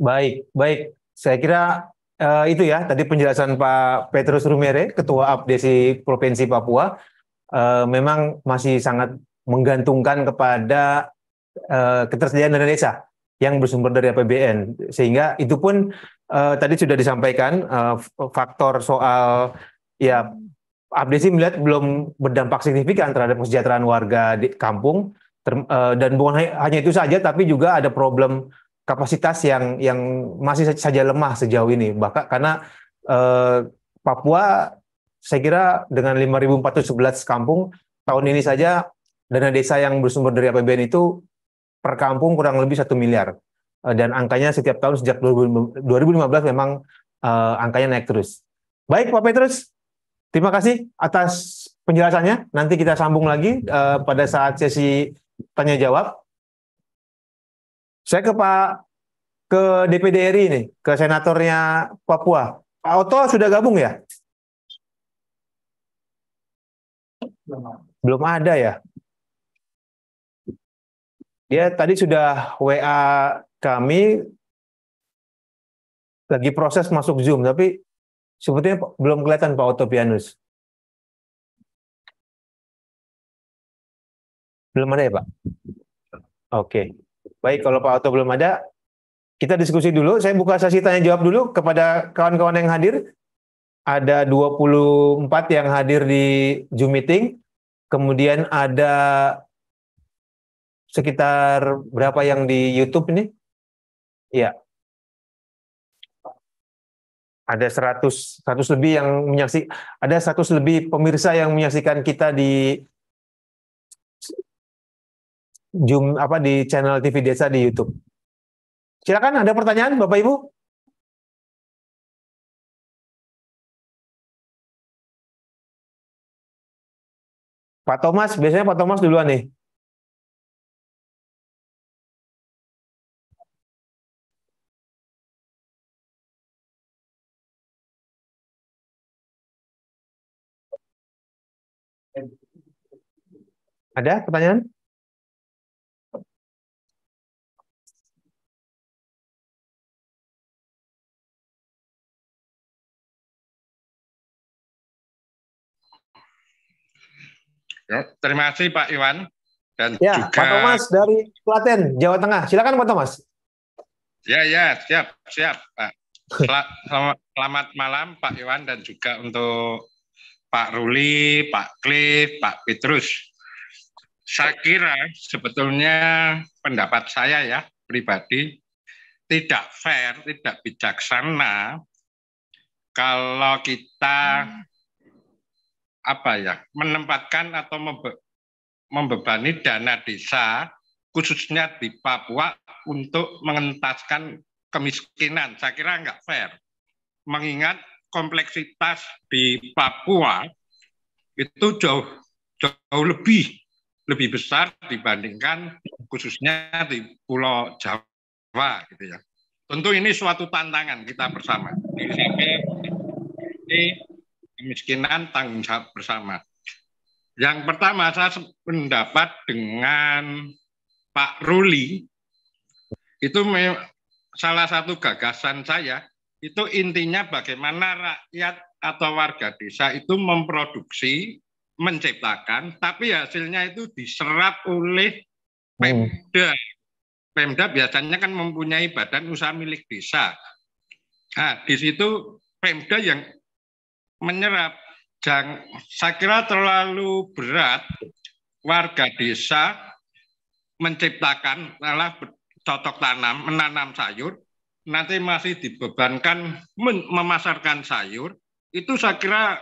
Baik. Saya kira itu ya tadi penjelasan Pak Petrus Rumere, Ketua APDESI Provinsi Papua, memang masih sangat menggantungkan kepada ketersediaan dana desa yang bersumber dari APBN, sehingga itu pun tadi sudah disampaikan faktor soal ya APDESI melihat belum berdampak signifikan terhadap kesejahteraan warga di kampung, dan bukan hanya itu saja, tapi juga ada problem kapasitas yang masih saja lemah sejauh ini. Bahkan karena Papua, saya kira dengan 5.411 kampung, tahun ini saja dana desa yang bersumber dari APBN itu per kampung kurang lebih 1 miliar. Dan angkanya setiap tahun sejak 2015 memang angkanya naik terus. Baik Pak Petrus, terima kasih atas penjelasannya. Nanti kita sambung lagi pada saat sesi tanya jawab. Saya ke DPD RI ini, ke senatornya Papua. Pak Oto sudah gabung ya? Belum ada ya? Dia tadi sudah WA kami, lagi proses masuk Zoom, tapi sebetulnya belum kelihatan Pak Oto Pianus. Belum ada ya Pak? Oke. Baik, kalau Pak Oto belum ada, kita diskusi dulu. Saya buka sesi tanya jawab dulu kepada kawan-kawan yang hadir. Ada 24 yang hadir di Zoom meeting. Kemudian ada sekitar berapa yang di YouTube ini? Iya. Ada 100 lebih yang menyaksikan, ada 100 lebih pemirsa yang menyaksikan kita di Zoom di channel TV Desa di YouTube. Silakan, ada pertanyaan Bapak Ibu? Pak Thomas, biasanya Pak Thomas duluan nih. Ada pertanyaan? Ya, terima kasih Pak Iwan dan Ya, juga Pak Thomas dari Klaten, Jawa Tengah. Silakan Pak Thomas. ya siap Pak. Selamat malam Pak Iwan dan juga untuk Pak Ruli, Pak Cliff, Pak Petrus. Saya kira sebetulnya pendapat saya ya pribadi tidak fair, tidak bijaksana kalau kita menempatkan atau membebani dana desa khususnya di Papua untuk mengentaskan kemiskinan. Saya kira nggak fair. Mengingat kompleksitas di Papua itu jauh lebih besar dibandingkan khususnya di Pulau Jawa gitu ya. Tentu ini suatu tantangan kita bersama. Ini kemiskinan tanggung jawab bersama. Yang pertama saya pendapat dengan Pak Ruli itu salah satu gagasan saya itu intinya bagaimana rakyat atau warga desa itu memproduksi, menciptakan, tapi hasilnya itu diserap oleh Pemda. Pemda biasanya kan mempunyai badan usaha milik desa. Nah, di situ Pemda yang menyerap. Saya kira terlalu berat warga desa menciptakan, malah cocok tanam, menanam sayur, nanti masih dibebankan memasarkan sayur, itu saya kira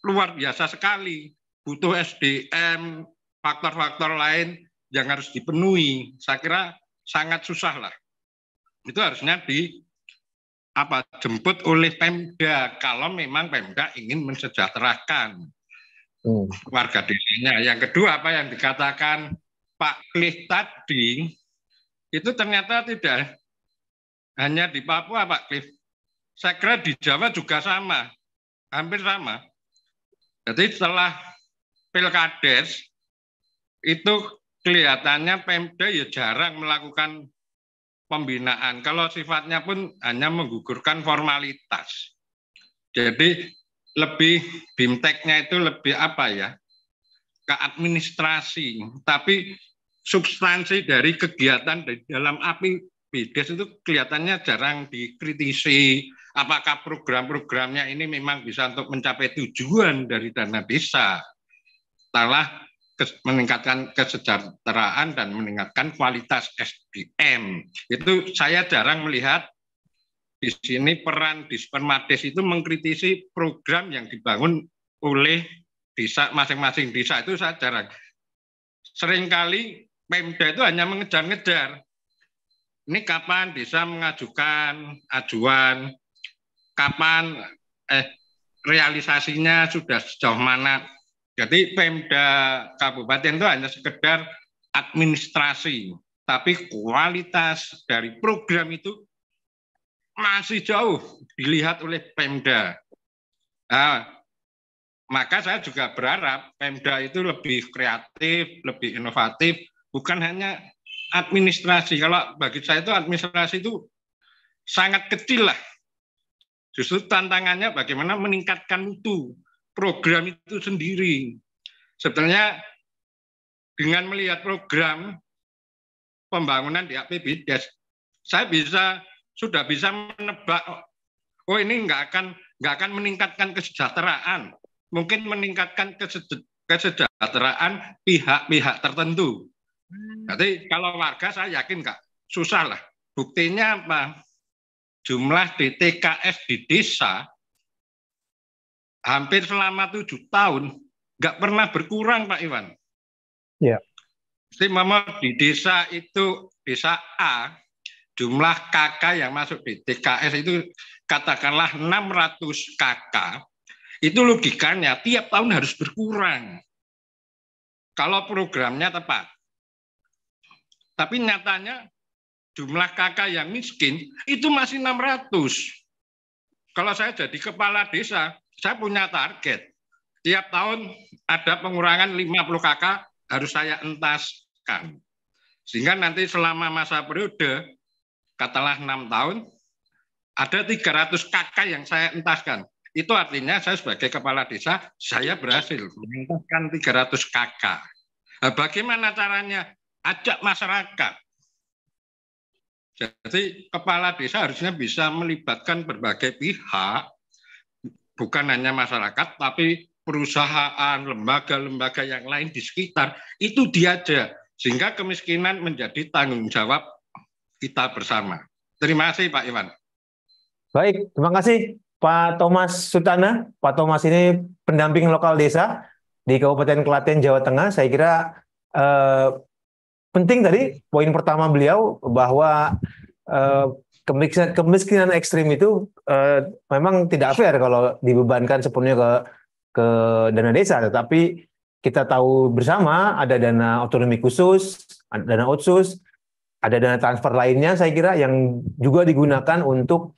luar biasa sekali. Butuh SDM, faktor-faktor lain yang harus dipenuhi. Saya kira sangat susah lah. Itu harusnya jemput oleh Pemda kalau memang Pemda ingin mensejahterakan warga desanya. Yang kedua apa yang dikatakan Pak Cliff tadi itu ternyata tidak hanya di Papua Pak Cliff. Saya kira di Jawa juga sama, hampir sama. Jadi setelah Pilkades itu kelihatannya Pemda ya jarang melakukan pembinaan, kalau sifatnya pun hanya menggugurkan formalitas. Jadi lebih BIMTEK-nya itu lebih ke administrasi, tapi substansi dari kegiatan di dalam APBDes itu kelihatannya jarang dikritisi. Apakah program-programnya ini memang bisa untuk mencapai tujuan dari dana desa, setelah meningkatkan kesejahteraan dan meningkatkan kualitas SDM. Itu saya jarang melihat di sini peran Dispermades itu mengkritisi program yang dibangun oleh desa, masing-masing desa itu saya jarang. Seringkali Pemda itu hanya mengejar-ngejar. Ini kapan desa mengajukan ajuan, kapan realisasinya sudah sejauh mana. Jadi Pemda Kabupaten itu hanya sekedar administrasi, tapi kualitas dari program itu masih jauh dilihat oleh Pemda. Nah, maka saya juga berharap Pemda itu lebih kreatif, lebih inovatif, bukan hanya administrasi. Kalau bagi saya itu administrasi itu sangat kecil lah. Justru tantangannya bagaimana meningkatkan mutu program itu sendiri. Sebetulnya dengan melihat program pembangunan di APBDes, saya sudah bisa menebak, oh ini nggak akan meningkatkan kesejahteraan, mungkin meningkatkan kesejahteraan pihak-pihak tertentu. Jadi kalau warga saya yakin nggak susah lah. Buktinya apa? Jumlah DTKS di desa hampir selama 7 tahun nggak pernah berkurang Pak Iwan. Ya. Mama di desa itu, desa A, jumlah KK yang masuk di DTKS itu katakanlah 600 KK, itu logikanya tiap tahun harus berkurang. Kalau programnya tepat. Tapi nyatanya jumlah KK yang miskin itu masih 600. Kalau saya jadi kepala desa, saya punya target. tiap tahun ada pengurangan 50 KK harus saya entaskan. Sehingga nanti selama masa periode, katakanlah 6 tahun, ada 300 KK yang saya entaskan. Itu artinya saya sebagai kepala desa, saya berhasil menentukan 300 KK. Nah, bagaimana caranya? Ajak masyarakat. Jadi kepala desa harusnya bisa melibatkan berbagai pihak, bukan hanya masyarakat, tapi perusahaan, lembaga-lembaga yang lain di sekitar, itu diajak. Sehingga kemiskinan menjadi tanggung jawab kita bersama. Terima kasih Pak Iwan. Baik, terima kasih Pak Thomas Sutana. Pak Thomas ini pendamping lokal desa di Kabupaten Klaten, Jawa Tengah. Saya kira penting tadi poin pertama beliau bahwa kemiskinan ekstrim itu memang tidak fair kalau dibebankan sepenuhnya ke dana desa, tetapi kita tahu bersama ada dana otonomi khusus, ada dana otsus, ada dana transfer lainnya saya kira yang juga digunakan untuk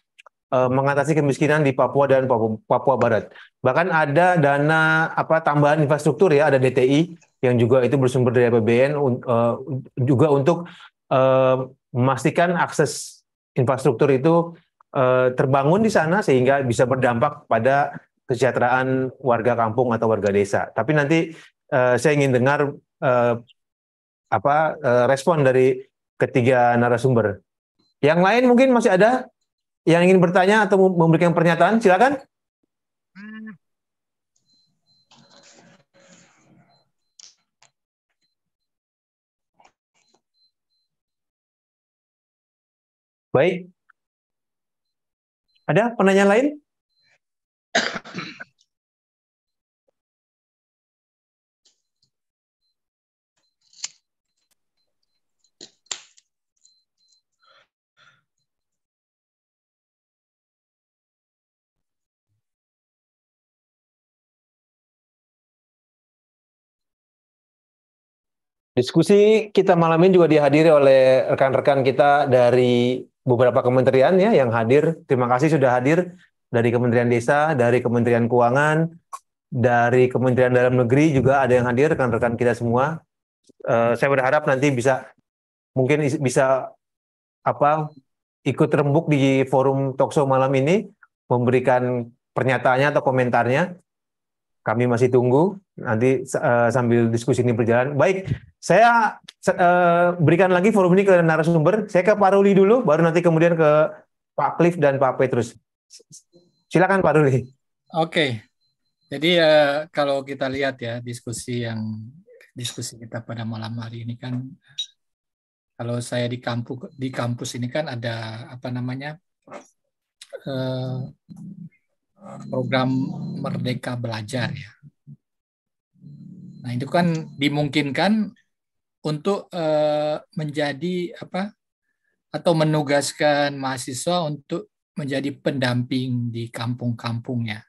mengatasi kemiskinan di Papua dan Papua Barat. Bahkan ada dana tambahan infrastruktur ya, ada DTI yang juga itu bersumber dari APBN juga untuk memastikan akses infrastruktur itu terbangun di sana sehingga bisa berdampak pada kesejahteraan warga kampung atau warga desa. Tapi nanti saya ingin dengar respon dari ketiga narasumber. Yang lain mungkin masih ada yang ingin bertanya atau memberikan pernyataan, silakan. Baik. Ada penanya lain? Diskusi kita malam ini juga dihadiri oleh rekan-rekan kita dari beberapa kementerian ya yang hadir. Terima kasih sudah hadir dari Kementerian Desa, dari Kementerian Keuangan, dari Kementerian Dalam Negeri juga ada yang hadir, rekan-rekan kita semua. Saya berharap nanti mungkin bisa ikut rembuk di forum talkshow malam ini, memberikan pernyataannya atau komentarnya. Kami masih tunggu nanti sambil diskusi ini berjalan. Baik, saya berikan lagi forum ini ke narasumber. Saya ke Pak Ruli dulu, baru nanti kemudian ke Pak Cliff dan Pak Petrus. Silakan Pak Ruli. Oke, jadi kalau kita lihat ya diskusi kita pada malam hari ini kan, kalau saya di kampus ini kan ada program Merdeka Belajar ya. Nah itu kan dimungkinkan untuk menjadi atau menugaskan mahasiswa untuk menjadi pendamping di kampung-kampungnya.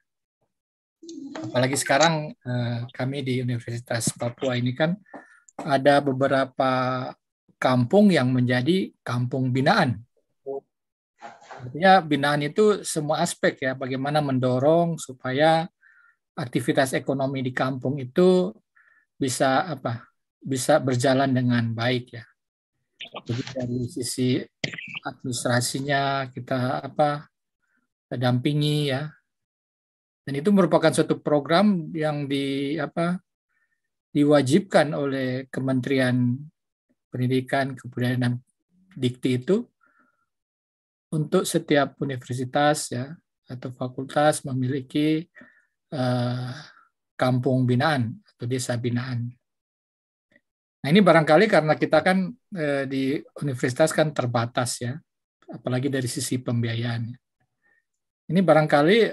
Apalagi sekarang kami di Universitas Papua ini kan ada beberapa kampung yang menjadi kampung binaan. Artinya binaan itu semua aspek ya, bagaimana mendorong supaya aktivitas ekonomi di kampung itu bisa berjalan dengan baik ya. Jadi dari sisi administrasinya kita dampingi ya. Dan itu merupakan suatu program yang diwajibkan oleh Kementerian Pendidikan, Kebudayaan dan Dikti itu untuk setiap universitas ya atau fakultas memiliki kampung binaan atau desa binaan. Nah ini barangkali karena kita kan di universitas kan terbatas ya, apalagi dari sisi pembiayaan. Ini barangkali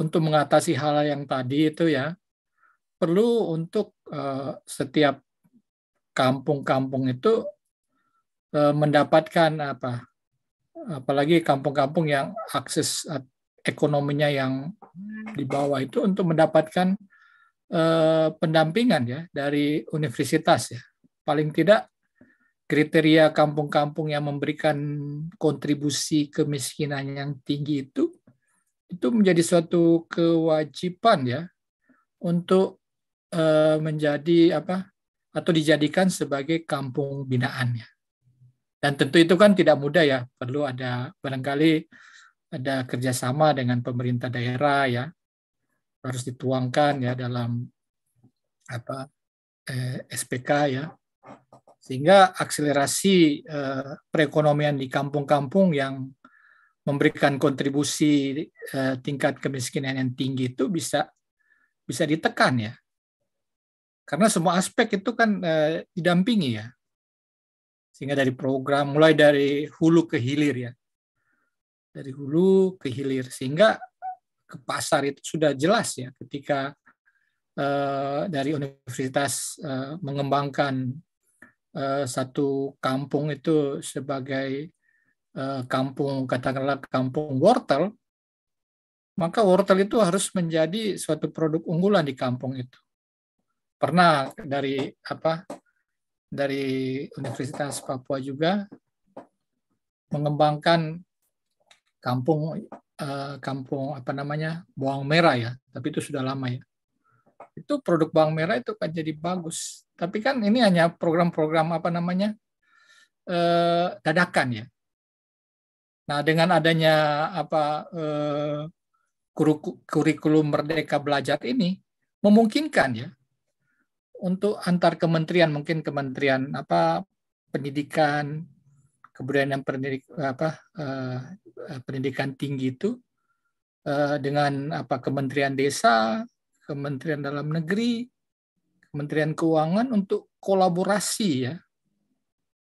untuk mengatasi hal yang tadi itu ya, perlu untuk setiap kampung-kampung itu mendapatkan apalagi kampung-kampung yang akses ekonominya yang di bawah itu untuk mendapatkan pendampingan ya dari universitas ya. Paling tidak kriteria kampung-kampung yang memberikan kontribusi kemiskinan yang tinggi itu menjadi suatu kewajiban ya untuk menjadi atau dijadikan sebagai kampung binaannya. Dan tentu itu kan tidak mudah ya, perlu ada barangkali ada kerjasama dengan pemerintah daerah ya, harus dituangkan ya dalam SPK ya, sehingga akselerasi perekonomian di kampung-kampung yang memberikan kontribusi tingkat kemiskinan yang tinggi itu bisa ditekan ya, karena semua aspek itu kan didampingi ya, sehingga dari program mulai dari hulu ke hilir ya, dari hulu ke hilir, sehingga ke pasar itu sudah jelas ya ketika dari universitas mengembangkan satu kampung itu sebagai kampung, katakanlah kampung wortel, maka wortel itu harus menjadi suatu produk unggulan di kampung itu. Pernah dari Universitas Papua juga mengembangkan kampung bawang merah ya, tapi itu sudah lama ya. Itu produk bawang merah itu kan jadi bagus. Tapi kan ini hanya program-program dadakan ya. Nah, dengan adanya kurikulum Merdeka Belajar ini memungkinkan ya untuk antar kementerian, mungkin kementerian pendidikan, kebudayaan, pendidikan tinggi itu dengan kementerian desa, kementerian dalam negeri, kementerian keuangan untuk kolaborasi ya,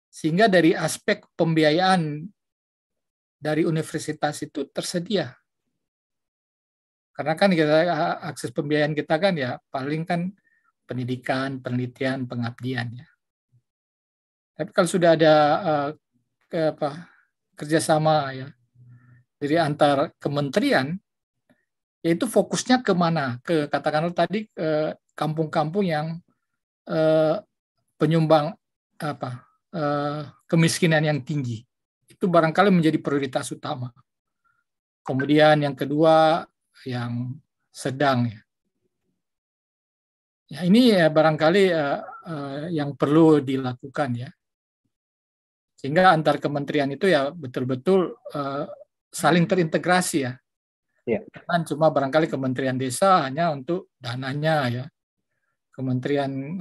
sehingga dari aspek pembiayaan dari universitas itu tersedia. Karena kan akses pembiayaan kita kan ya paling kan pendidikan, penelitian, pengabdian ya. Tapi kalau sudah ada kerjasama ya dari antar kementerian, yaitu fokusnya kemana? Ke katakanlah tadi kampung-kampung yang penyumbang kemiskinan yang tinggi. Itu barangkali menjadi prioritas utama. Kemudian yang kedua yang sedang ya. Ya, ini ya barangkali yang perlu dilakukan ya, sehingga antar kementerian itu ya betul-betul saling terintegrasi ya. Kan cuma barangkali kementerian desa hanya untuk dananya ya, kementerian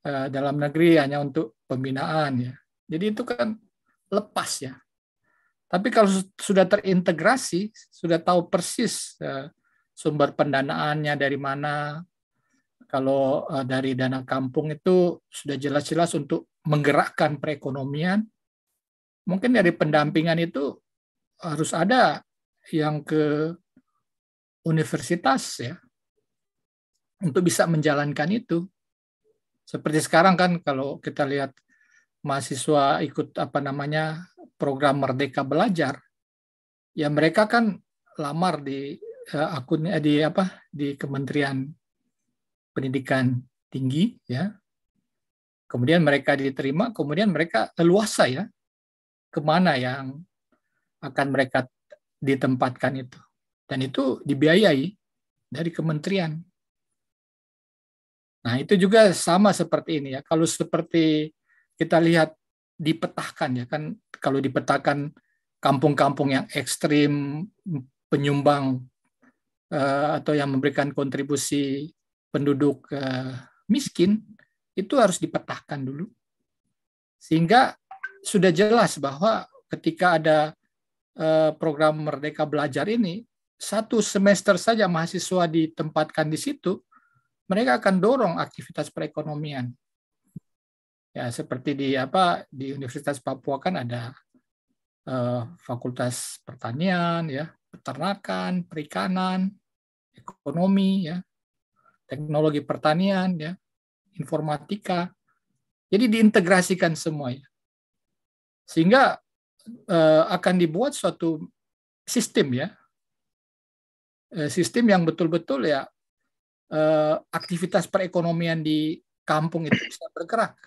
dalam negeri hanya untuk pembinaan ya. Jadi itu kan lepas ya. Tapi kalau sudah terintegrasi, sudah tahu persis sumber pendanaannya dari mana. Kalau dari dana kampung itu sudah jelas-jelas untuk menggerakkan perekonomian, mungkin dari pendampingan itu harus ada yang ke universitas ya, untuk bisa menjalankan itu. Seperti sekarang kan kalau kita lihat mahasiswa ikut program Merdeka Belajar, ya mereka kan lamar di akunnya di Kementerian Pendidikan Tinggi ya, kemudian mereka diterima, kemudian mereka leluasa ya kemana yang akan mereka ditempatkan itu, dan itu dibiayai dari kementerian. Nah itu juga sama seperti ini ya, kalau seperti kita lihat dipetakan ya kan, kalau dipetakan kampung-kampung yang ekstrim penyumbang atau yang memberikan kontribusi penduduk miskin, itu harus dipetakan dulu. Sehingga sudah jelas bahwa ketika ada program Merdeka Belajar ini, satu semester saja mahasiswa ditempatkan di situ, mereka akan dorong aktivitas perekonomian. Ya, seperti di Universitas Papua kan ada Fakultas Pertanian, ya, Peternakan, Perikanan, Ekonomi, ya, Teknologi Pertanian, ya, Informatika. Jadi diintegrasikan semua ya. Sehingga akan dibuat suatu sistem ya. Sistem yang betul-betul ya aktivitas perekonomian di kampung itu bisa bergerak.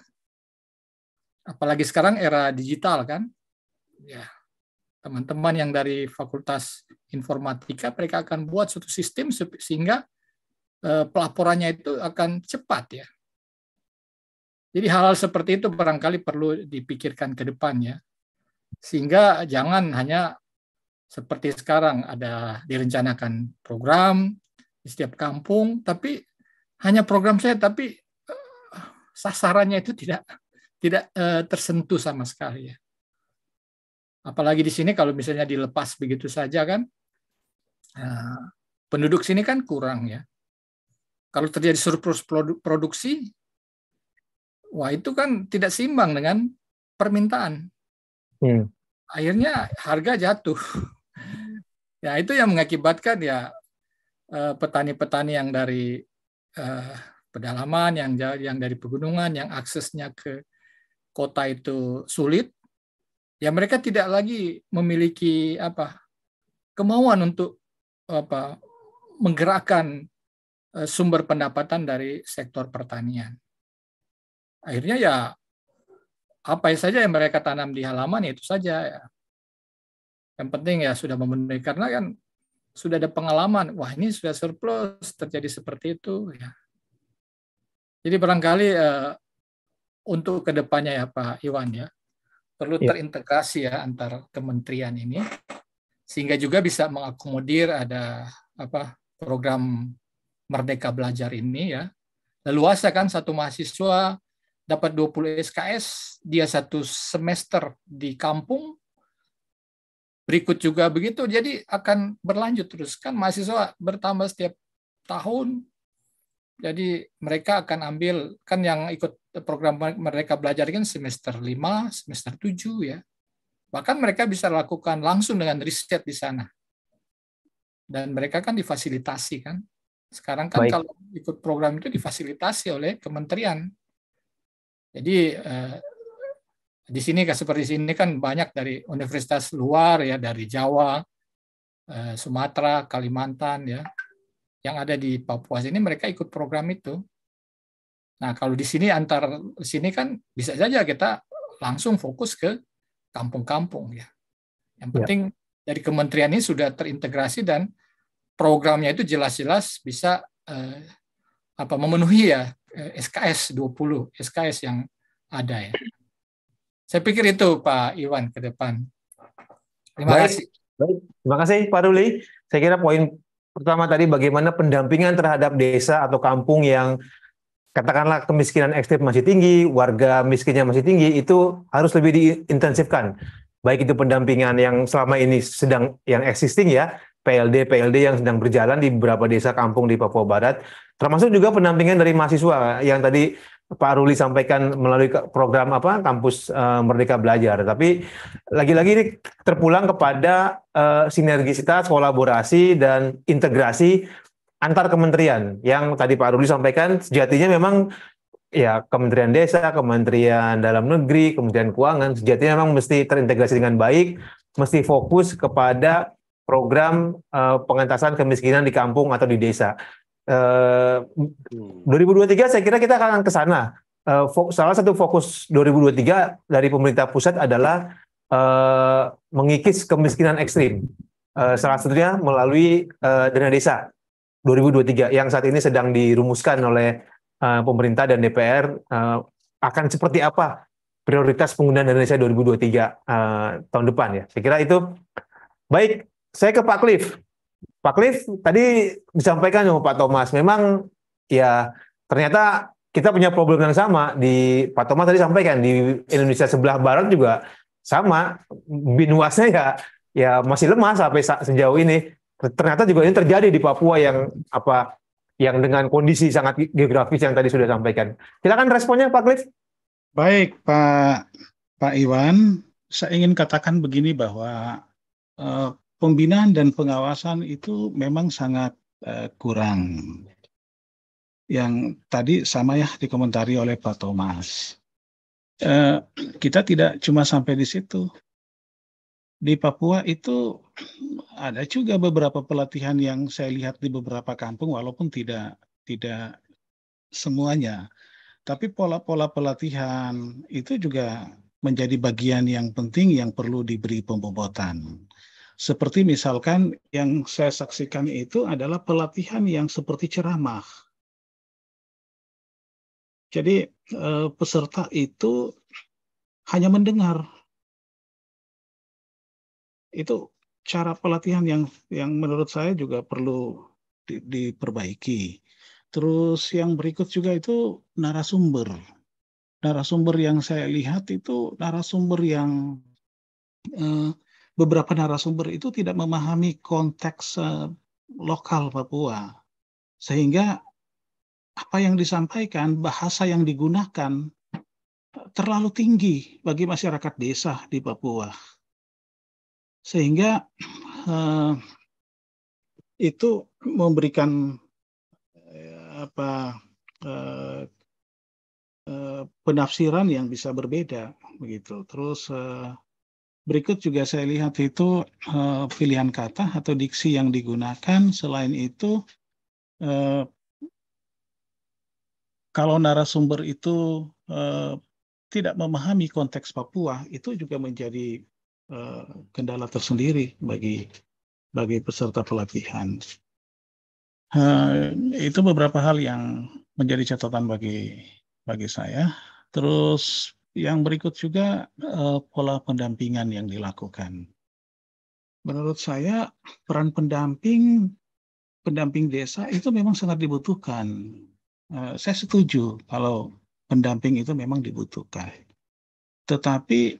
Apalagi sekarang era digital kan. Ya. Teman-teman yang dari Fakultas Informatika mereka akan buat suatu sistem sehingga pelaporannya itu akan cepat ya. Jadi hal-hal seperti itu barangkali perlu dipikirkan ke depan ya. Sehingga jangan hanya seperti sekarang ada direncanakan program di setiap kampung, tapi hanya program saya, tapi sasarannya itu tidak tersentuh sama sekali ya. Apalagi di sini kalau misalnya dilepas begitu saja kan, penduduk sini kan kurang ya. Kalau terjadi surplus produksi, wah itu kan tidak seimbang dengan permintaan. Akhirnya harga jatuh. Ya itu yang mengakibatkan ya petani-petani yang dari pedalaman, yang dari pegunungan, yang aksesnya ke kota itu sulit, ya mereka tidak lagi memiliki kemauan untuk menggerakkan sumber pendapatan dari sektor pertanian. Akhirnya ya apa saja yang mereka tanam di halaman itu saja ya. Yang penting ya sudah memenuhi, karena kan sudah ada pengalaman, wah ini sudah surplus, terjadi seperti itu ya. Jadi barangkali untuk kedepannya ya Pak Iwan ya, perlu terintegrasi ya antar kementerian ini, sehingga juga bisa mengakomodir ada program Merdeka Belajar ini ya. Leluasa kan satu mahasiswa dapat 20 SKS, dia 1 semester di kampung, berikut juga begitu, jadi akan berlanjut terus kan, mahasiswa bertambah setiap tahun. Jadi mereka akan ambil, kan yang ikut program Merdeka Belajar kan semester 5, semester 7 ya. Bahkan mereka bisa lakukan langsung dengan riset di sana. Dan mereka kan difasilitasi kan. Sekarang kan kalau ikut program itu difasilitasi oleh kementerian. Jadi di sini seperti sini kan banyak dari universitas luar ya, dari Jawa, Sumatera, Kalimantan ya, yang ada di Papua sini mereka ikut program itu. Nah kalau di sini sini kan bisa saja kita langsung fokus ke kampung-kampung ya. Yang penting dari kementerian ini sudah terintegrasi dan programnya itu jelas-jelas bisa memenuhi ya SKS 20 SKS yang ada ya. Saya pikir itu Pak Iwan ke depan. Terima kasih. Baik. Terima kasih Pak Ruli. Saya kira poin pertama tadi bagaimana pendampingan terhadap desa atau kampung yang katakanlah kemiskinan ekstrim masih tinggi, warga miskinnya masih tinggi, itu harus lebih diintensifkan. Baik itu pendampingan yang selama ini sedang yang existing ya, PLD yang sedang berjalan di beberapa desa kampung di Papua Barat, termasuk juga pendampingan dari mahasiswa yang tadi Pak Ruli sampaikan melalui program Kampus Merdeka Belajar. Tapi lagi-lagi ini terpulang kepada sinergisitas, kolaborasi, dan integrasi antar kementerian yang tadi Pak Ruli sampaikan. Sejatinya memang ya Kementerian Desa, Kementerian Dalam Negeri, Kementerian Keuangan sejatinya memang mesti terintegrasi dengan baik, mesti fokus kepada program pengentasan kemiskinan di kampung atau di desa. 2023 saya kira kita akan ke sana. Salah satu fokus 2023 dari pemerintah pusat adalah mengikis kemiskinan ekstrim. Salah satunya melalui dana desa 2023 yang saat ini sedang dirumuskan oleh pemerintah dan DPR. Akan seperti apa prioritas penggunaan dana desa 2023 tahun depan ya. Saya kira itu baik. Saya ke Pak Cliff. Pak Cliff, tadi disampaikan sama Pak Thomas, memang ya ternyata kita punya problem yang sama. Di Pak Thomas tadi sampaikan, di Indonesia sebelah barat juga sama, binuasnya ya masih lemah sampai sejauh ini. Ternyata juga ini terjadi di Papua yang dengan kondisi sangat geografis yang tadi sudah sampaikan. Silakan responnya Pak Cliff. Baik Pak Iwan, saya ingin katakan begini bahwa pembinaan dan pengawasan itu memang sangat kurang. Yang tadi sama ya dikomentari oleh Pak Thomas. Kita tidak cuma sampai di situ. Di Papua itu ada juga beberapa pelatihan yang saya lihat di beberapa kampung, walaupun tidak semuanya. Tapi pola-pola pelatihan itu juga menjadi bagian yang penting yang perlu diberi pembobotan. Seperti misalkan yang saya saksikan itu adalah pelatihan yang seperti ceramah. Jadi peserta itu hanya mendengar. Itu cara pelatihan yang menurut saya juga perlu diperbaiki. Terus yang berikut juga itu narasumber. Narasumber yang saya lihat itu narasumber yang beberapa narasumber itu tidak memahami konteks lokal Papua. Sehingga apa yang disampaikan, bahasa yang digunakan terlalu tinggi bagi masyarakat desa di Papua. Sehingga itu memberikan penafsiran yang bisa berbeda begitu. Terus berikut juga saya lihat itu pilihan kata atau diksi yang digunakan. Selain itu kalau narasumber itu tidak memahami konteks Papua, itu juga menjadi kendala tersendiri bagi peserta pelatihan. Itu beberapa hal yang menjadi catatan bagi saya. Terus yang berikut juga pola pendampingan yang dilakukan. Menurut saya peran pendamping desa itu memang sangat dibutuhkan. Saya setuju kalau pendamping itu memang dibutuhkan. Tetapi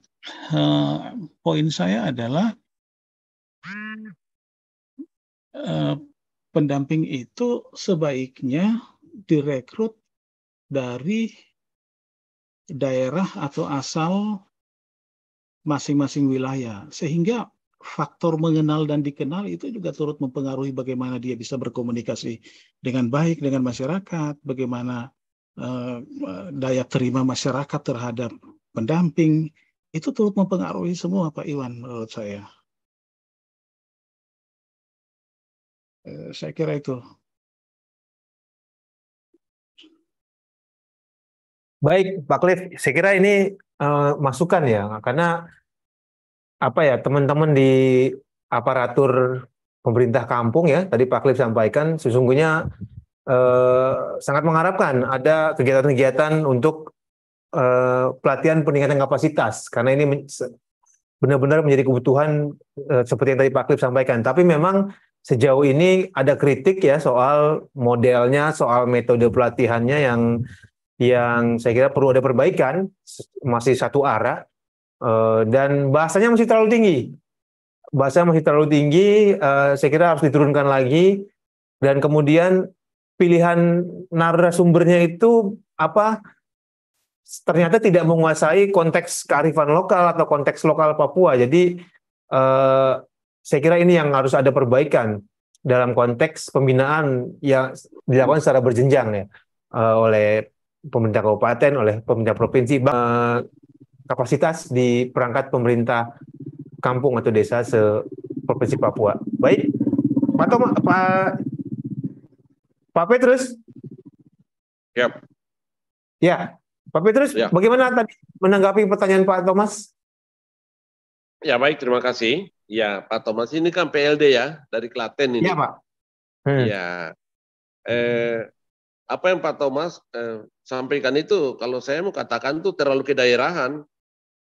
poin saya adalah pendamping itu sebaiknya direkrut dari daerah atau asal masing-masing wilayah, sehingga faktor mengenal dan dikenal itu juga turut mempengaruhi bagaimana dia bisa berkomunikasi dengan baik dengan masyarakat, bagaimana daya terima masyarakat terhadap pendamping, itu turut mempengaruhi semua Pak Iwan menurut saya. Saya kira itu. Baik, Pak Cliff, saya kira ini masukan ya, karena apa ya, teman-teman di aparatur pemerintah kampung ya, tadi Pak Cliff sampaikan, sesungguhnya sangat mengharapkan ada kegiatan-kegiatan untuk pelatihan peningkatan kapasitas, karena ini benar-benar menjadi kebutuhan seperti yang tadi Pak Cliff sampaikan. Tapi memang sejauh ini ada kritik ya soal modelnya, soal metode pelatihannya yang saya kira perlu ada perbaikan, masih satu arah, dan bahasanya masih terlalu tinggi. Bahasanya masih terlalu tinggi, saya kira harus diturunkan lagi, dan kemudian pilihan narasumbernya itu ternyata tidak menguasai konteks kearifan lokal atau konteks lokal Papua. Jadi saya kira ini yang harus ada perbaikan dalam konteks pembinaan yang dilakukan secara berjenjang ya, oleh pemerintah kabupaten, oleh pemerintah provinsi, kapasitas di perangkat pemerintah kampung atau desa se-Provinsi Papua. Baik, Pak Petrus. Yap. Ya, Pak Petrus, ya. Bagaimana tadi menanggapi pertanyaan Pak Thomas? Ya baik, terima kasih. Ya, Pak Thomas ini kan PLD ya, dari Klaten ini. Ya, Pak. Ya, apa yang Pak Thomas sampaikan itu, kalau saya mau katakan itu terlalu kedaerahan.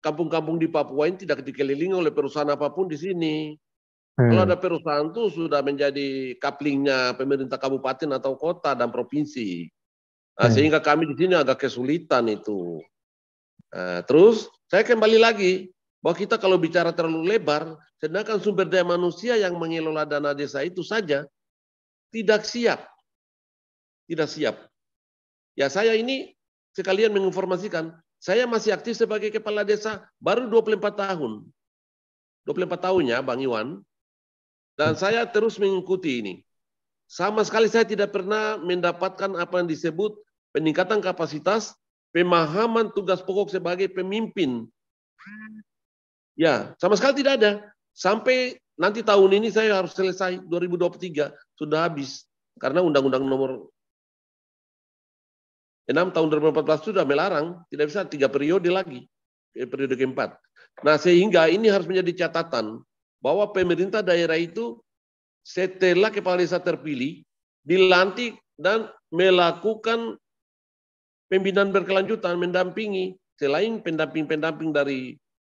Kampung-kampung di Papua ini tidak dikelilingi oleh perusahaan apapun di sini. Kalau ada perusahaan itu sudah menjadi kaplingnya pemerintah kabupaten atau kota dan provinsi. Nah, sehingga kami di sini agak kesulitan itu. Terus saya kembali lagi bahwa kita kalau bicara terlalu lebar, sedangkan sumber daya manusia yang mengelola dana desa itu saja tidak siap. Tidak siap. Ya saya ini sekalian menginformasikan, saya masih aktif sebagai kepala desa baru 24 tahun. 24 tahunnya Bang Iwan. Dan saya terus mengikuti ini. Sama sekali saya tidak pernah mendapatkan apa yang disebut peningkatan kapasitas, pemahaman tugas pokok sebagai pemimpin. Ya, sama sekali tidak ada. Sampai nanti tahun ini saya harus selesai, 2023 sudah habis. Karena Undang-Undang Nomor 6 tahun 2014 sudah melarang, tidak bisa 3 periode lagi, periode keempat. Nah sehingga ini harus menjadi catatan bahwa pemerintah daerah itu setelah kepala desa terpilih, dilantik dan melakukan pembinaan berkelanjutan, mendampingi, selain pendamping-pendamping dari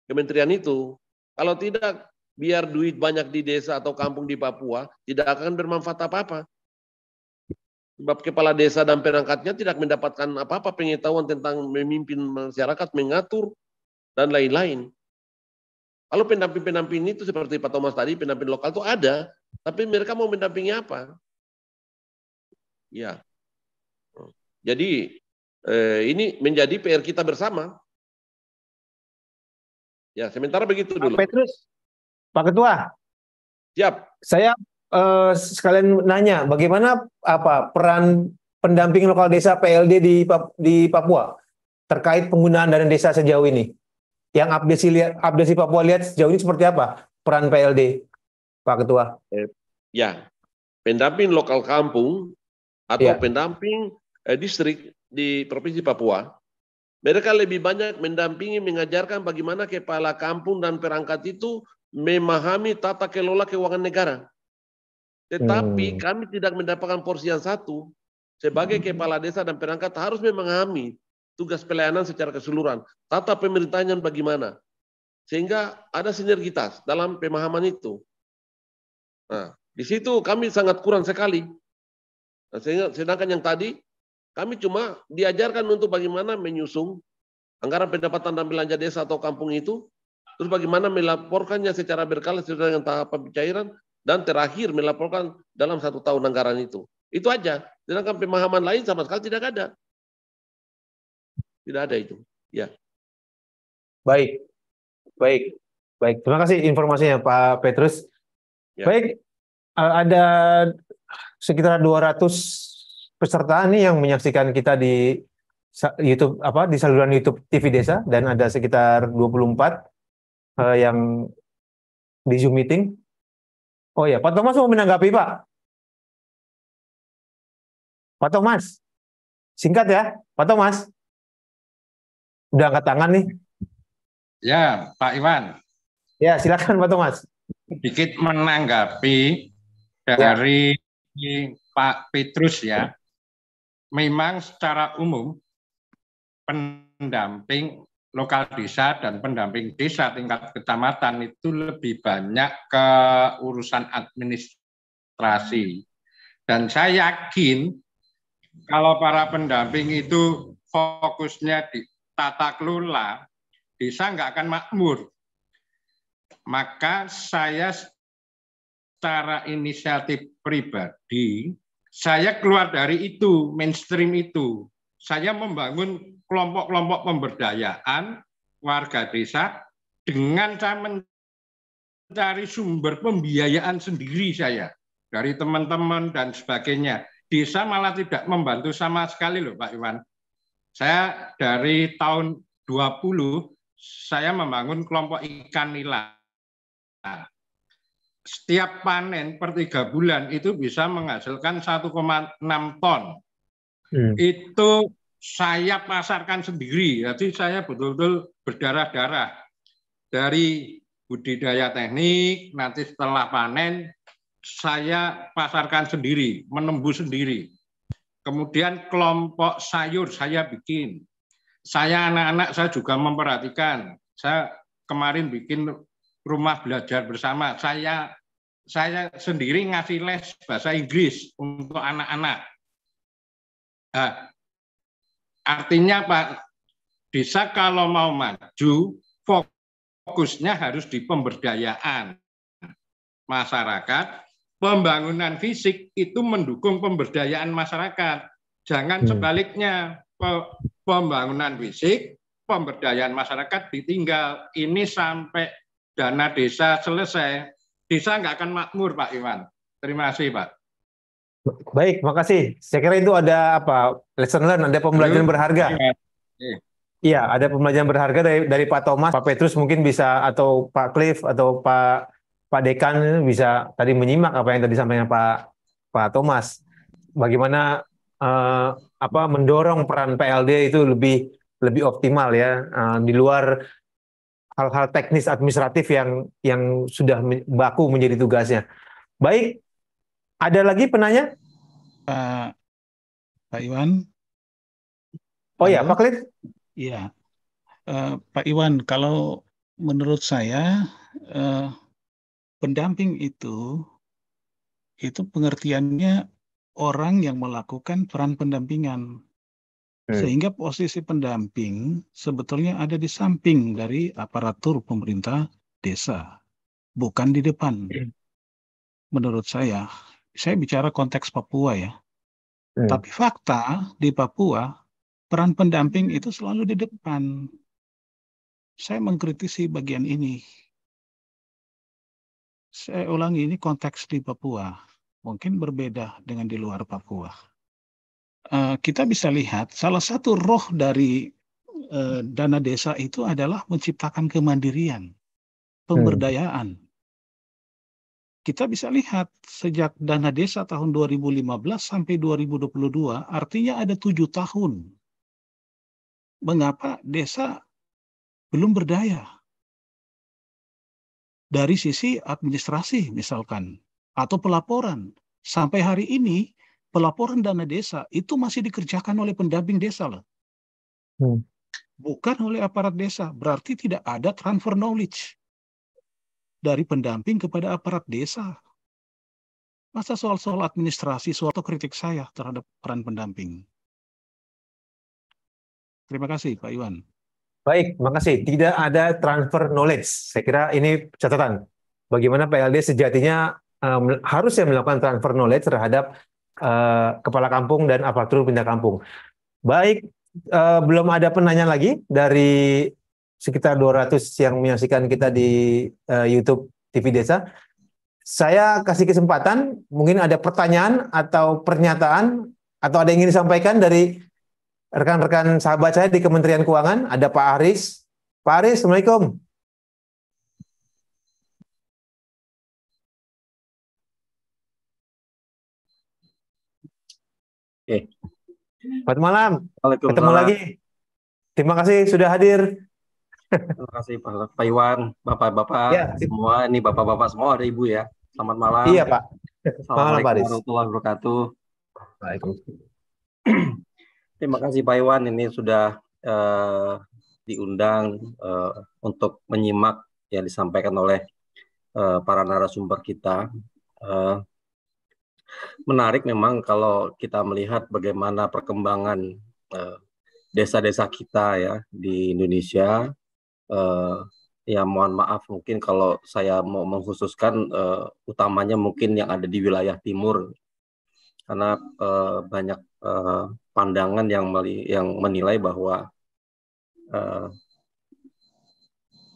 kementerian itu. Kalau tidak, biar duit banyak di desa atau kampung di Papua, tidak akan bermanfaat apa-apa. Sebab kepala desa dan perangkatnya tidak mendapatkan apa-apa pengetahuan tentang memimpin masyarakat, mengatur, dan lain-lain. Kalau pendamping-pendamping itu seperti Pak Thomas tadi, pendamping lokal itu ada, tapi mereka mau mendampingi apa? Ya. Jadi ini menjadi PR kita bersama. Ya, sementara begitu dulu. Pak Petrus, Pak Ketua. Siap. Saya sekalian nanya, bagaimana peran pendamping lokal desa PLD di Papua terkait penggunaan dana desa sejauh ini? Yang Abdesi Papua lihat sejauh ini seperti apa peran PLD, Pak Ketua? Ya, pendamping lokal kampung atau pendamping distrik di Provinsi Papua, mereka lebih banyak mendampingi, mengajarkan bagaimana kepala kampung dan perangkat itu memahami tata kelola keuangan negara. Tetapi kami tidak mendapatkan porsi yang satu. Sebagai kepala desa dan perangkat harus memahami tugas pelayanan secara keseluruhan. Tata pemerintahan bagaimana. Sehingga ada sinergitas dalam pemahaman itu. Nah, di situ kami sangat kurang sekali. Nah, sedangkan yang tadi, kami cuma diajarkan untuk bagaimana menyusung anggaran pendapatan dan belanja desa atau kampung itu, terus bagaimana melaporkannya secara berkala sesuai dengan tahapan pencairan, dan terakhir melaporkan dalam 1 tahun anggaran itu. Itu aja. Sedangkan pemahaman lain sama sekali tidak ada. Tidak ada itu. Ya. Baik. Terima kasih informasinya Pak Petrus. Ya. Baik, ada sekitar 200 peserta nih yang menyaksikan kita di YouTube di saluran YouTube TV Desa, dan ada sekitar 24 yang di Zoom meeting. Oh ya, Pak Thomas mau menanggapi, Pak. Pak Thomas, singkat ya, Pak Thomas. Udah angkat tangan nih. Ya, Pak Iwan. Ya, silakan Pak Thomas. Sedikit menanggapi dari Pak Petrus ya. Memang secara umum pendamping lokal desa dan pendamping desa tingkat kecamatan itu lebih banyak ke urusan administrasi. Dan saya yakin kalau para pendamping itu fokusnya di tata kelola, desa nggak akan makmur. Maka saya secara inisiatif pribadi, saya keluar dari itu, mainstream itu. Saya membangun kelompok-kelompok pemberdayaan warga desa dengan saya mencari sumber pembiayaan sendiri saya dari teman-teman dan sebagainya. Desa malah tidak membantu sama sekali loh Pak Iwan. Saya dari tahun 20 saya membangun kelompok ikan nila. Setiap panen per 3 bulan itu bisa menghasilkan 1,6 ton. Itu saya pasarkan sendiri. Jadi saya betul-betul berdarah-darah dari budidaya teknik, nanti setelah panen saya pasarkan sendiri, menembus sendiri. Kemudian kelompok sayur saya bikin. Saya anak-anak saya juga memperhatikan. Saya kemarin bikin rumah belajar bersama. Saya sendiri ngasih les bahasa Inggris untuk anak-anak. Nah, artinya Pak, desa kalau mau maju, fokusnya harus di pemberdayaan masyarakat. Pembangunan fisik itu mendukung pemberdayaan masyarakat. Jangan sebaliknya, pembangunan fisik, pemberdayaan masyarakat ditinggal. Ini sampai dana desa selesai, desa nggak akan makmur Pak Iwan. Terima kasih Pak. Baik, makasih. Saya kira itu ada lesson learn, ada pembelajaran berharga. Iya, ada pembelajaran berharga dari Pak Thomas, Pak Petrus mungkin bisa, atau Pak Cliff atau Pak Dekan bisa tadi menyimak apa yang tadi disampaikan Pak Thomas. Bagaimana mendorong peran PLD itu lebih optimal ya, di luar hal-hal teknis administratif yang sudah baku menjadi tugasnya. Baik, ada lagi penanya? Pak Iwan. Oh ya, Pak Khalid. Iya, Pak Iwan, kalau menurut saya pendamping itu pengertiannya orang yang melakukan peran pendampingan. Sehingga posisi pendamping sebetulnya ada di samping dari aparatur pemerintah desa, bukan di depan. Menurut saya bicara konteks Papua ya. Tapi fakta di Papua, peran pendamping itu selalu di depan. Saya mengkritisi bagian ini. Saya ulangi, ini konteks di Papua. Mungkin berbeda dengan di luar Papua. Kita bisa lihat salah satu roh dari dana desa itu adalah menciptakan kemandirian, pemberdayaan. Kita bisa lihat sejak dana desa tahun 2015 sampai 2022, artinya ada 7 tahun. Mengapa desa belum berdaya? Dari sisi administrasi misalkan, atau pelaporan. Sampai hari ini, pelaporan dana desa itu masih dikerjakan oleh pendamping desa loh. Bukan oleh aparat desa. Berarti tidak ada transfer knowledge dari pendamping kepada aparat desa. Masa soal-soal administrasi, soal kritik saya terhadap peran pendamping. Terima kasih Pak Iwan. Baik, makasih. Tidak ada transfer knowledge. Saya kira ini catatan. Bagaimana PLD sejatinya harusnya melakukan transfer knowledge terhadap kepala kampung dan aparatur pindah kampung. Baik, belum ada penanya lagi dari sekitar 200 yang menyaksikan kita di YouTube TV Desa. Saya kasih kesempatan, mungkin ada pertanyaan atau pernyataan atau ada yang ingin disampaikan dari rekan-rekan sahabat saya di Kementerian Keuangan. Ada Pak Aris. Pak Aris, Assalamualaikum. Oke. Selamat malam. Ketemu lagi. Terima kasih sudah hadir. Terima kasih Pak Iwan, Bapak-bapak ya, semua. Ini Bapak-bapak semua, ada Ibu ya. Selamat malam. Iya Pak. Assalamualaikum warahmatullahi wabarakatuh. Terima kasih Pak Iwan, ini sudah diundang untuk menyimak yang disampaikan oleh para narasumber kita. Menarik memang kalau kita melihat bagaimana perkembangan desa-desa kita ya di Indonesia. Ya mohon maaf mungkin kalau saya mau mengkhususkan utamanya mungkin yang ada di wilayah timur, karena banyak pandangan yang menilai bahwa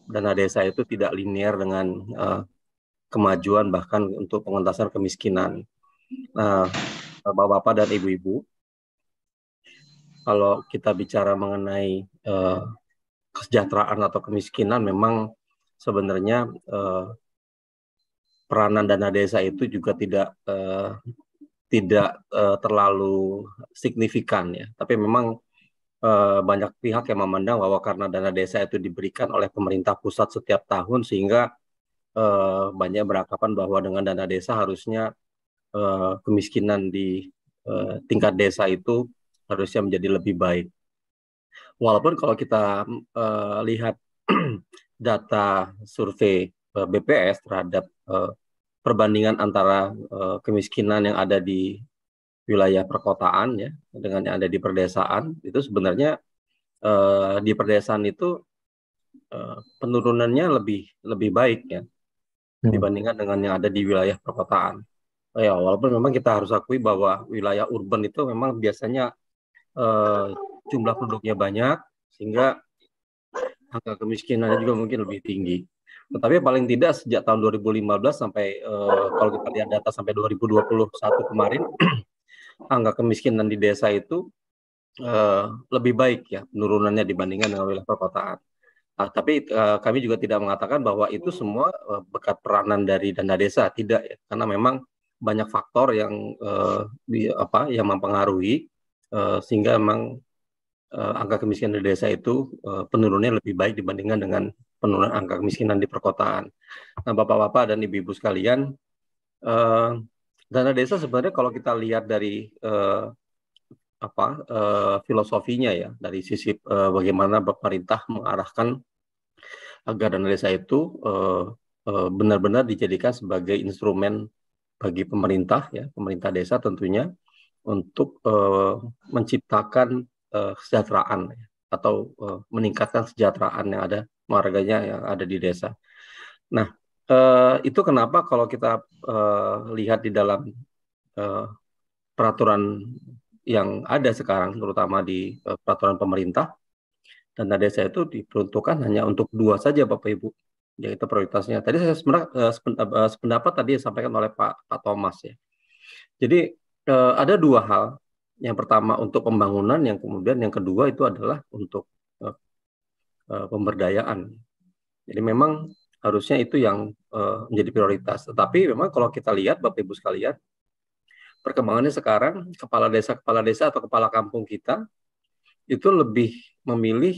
dana desa itu tidak linear dengan kemajuan bahkan untuk pengentasan kemiskinan. Nah, Bapak-bapak dan Ibu-ibu, kalau kita bicara mengenai kesejahteraan atau kemiskinan, memang sebenarnya peranan dana desa itu juga tidak terlalu signifikan ya. Tapi memang banyak pihak yang memandang bahwa karena dana desa itu diberikan oleh pemerintah pusat setiap tahun, sehingga banyak beranggapan bahwa dengan dana desa harusnya kemiskinan di tingkat desa itu harusnya menjadi lebih baik. Walaupun kalau kita lihat data survei BPS terhadap perbandingan antara kemiskinan yang ada di wilayah perkotaan ya dengan yang ada di perdesaan, itu sebenarnya di perdesaan itu penurunannya lebih baik ya dibandingkan dengan yang ada di wilayah perkotaan. Ya, walaupun memang kita harus akui bahwa wilayah urban itu memang biasanya jumlah penduduknya banyak, sehingga angka kemiskinannya juga mungkin lebih tinggi. Tetapi paling tidak sejak tahun 2015 sampai kalau kita lihat data sampai 2021 kemarin, angka kemiskinan di desa itu lebih baik ya penurunannya dibandingkan dengan wilayah perkotaan. Tapi kami juga tidak mengatakan bahwa itu semua berkat peranan dari dana desa, tidak ya, karena memang banyak faktor yang yang mempengaruhi sehingga memang angka kemiskinan di desa itu penurunannya lebih baik dibandingkan dengan penurunan angka kemiskinan di perkotaan. Nah, Bapak-bapak dan Ibu-ibu sekalian, dana desa sebenarnya kalau kita lihat dari filosofinya ya, dari sisi bagaimana pemerintah mengarahkan agar dana desa itu benar-benar dijadikan sebagai instrumen bagi pemerintah ya, pemerintah desa tentunya untuk menciptakan kesejahteraan ya, atau meningkatkan kesejahteraan yang ada warganya yang ada di desa. Nah, itu kenapa kalau kita lihat di dalam peraturan yang ada sekarang, terutama di peraturan pemerintah, dana desa itu diperuntukkan hanya untuk 2 saja, Bapak Ibu, yaitu prioritasnya. Tadi saya sebenarnya sependapat tadi yang disampaikan oleh Pak Thomas ya. Jadi ada 2 hal. Yang pertama untuk pembangunan, yang kemudian yang kedua itu adalah untuk pemberdayaan. Jadi memang harusnya itu yang menjadi prioritas. Tetapi memang kalau kita lihat Bapak Ibu sekalian, perkembangannya sekarang kepala desa atau kepala kampung kita itu lebih memilih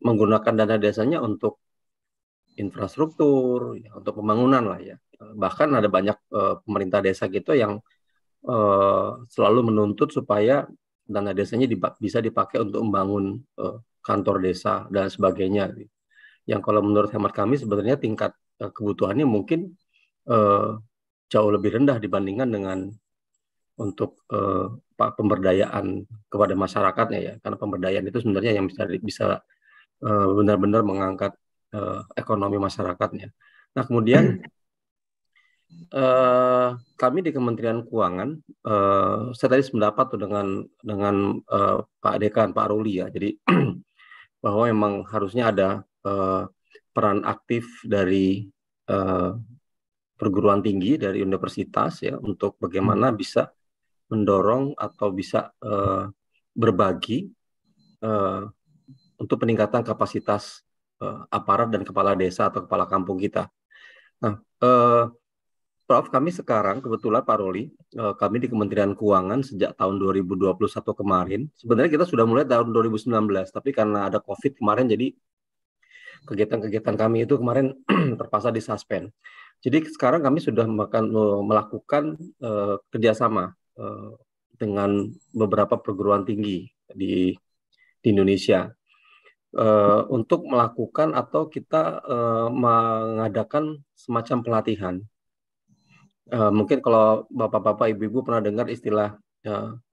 menggunakan dana desanya untuk infrastruktur, ya, untuk pembangunan lah ya. Bahkan ada banyak pemerintah desa gitu yang selalu menuntut supaya dana desanya bisa dipakai untuk membangun kantor desa dan sebagainya. Yang kalau menurut hemat kami sebenarnya tingkat kebutuhannya mungkin jauh lebih rendah dibandingkan dengan untuk pemberdayaan kepada masyarakatnya ya, karena pemberdayaan itu sebenarnya yang bisa benar-benar mengangkat ekonomi masyarakatnya. Nah kemudian kami di Kementerian Keuangan, saya tadi sependapat tuh dengan Pak Dekan, Pak Ruli ya. Jadi bahwa memang harusnya ada peran aktif dari perguruan tinggi, dari universitas ya, untuk bagaimana bisa mendorong atau bisa berbagi untuk peningkatan kapasitas aparat dan kepala desa atau kepala kampung kita. Nah, Prof, kami sekarang kebetulan Pak Roli, kami di Kementerian Keuangan sejak tahun 2021 kemarin, sebenarnya kita sudah mulai tahun 2019, tapi karena ada COVID kemarin, jadi kegiatan-kegiatan kami itu kemarin terpaksa disuspend. Jadi sekarang kami sudah melakukan kerjasama dengan beberapa perguruan tinggi di Indonesia untuk melakukan atau kita mengadakan semacam pelatihan. Mungkin kalau Bapak-Bapak, Ibu-Ibu pernah dengar istilah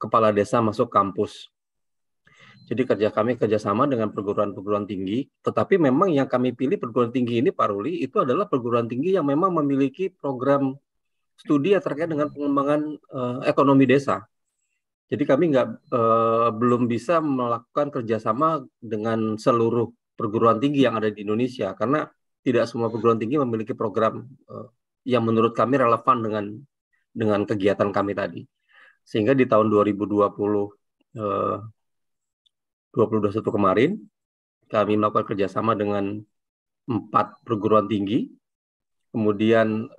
kepala desa masuk kampus. Jadi kami kerjasama dengan perguruan-perguruan tinggi, tetapi memang yang kami pilih perguruan tinggi ini, Pak Ruli, itu adalah perguruan tinggi yang memang memiliki program studi terkait dengan pengembangan ekonomi desa. Jadi kami belum bisa melakukan kerjasama dengan seluruh perguruan tinggi yang ada di Indonesia, karena tidak semua perguruan tinggi memiliki program yang menurut kami relevan dengan kegiatan kami tadi. Sehingga di tahun 2021 kemarin, kami melakukan kerjasama dengan 4 perguruan tinggi. Kemudian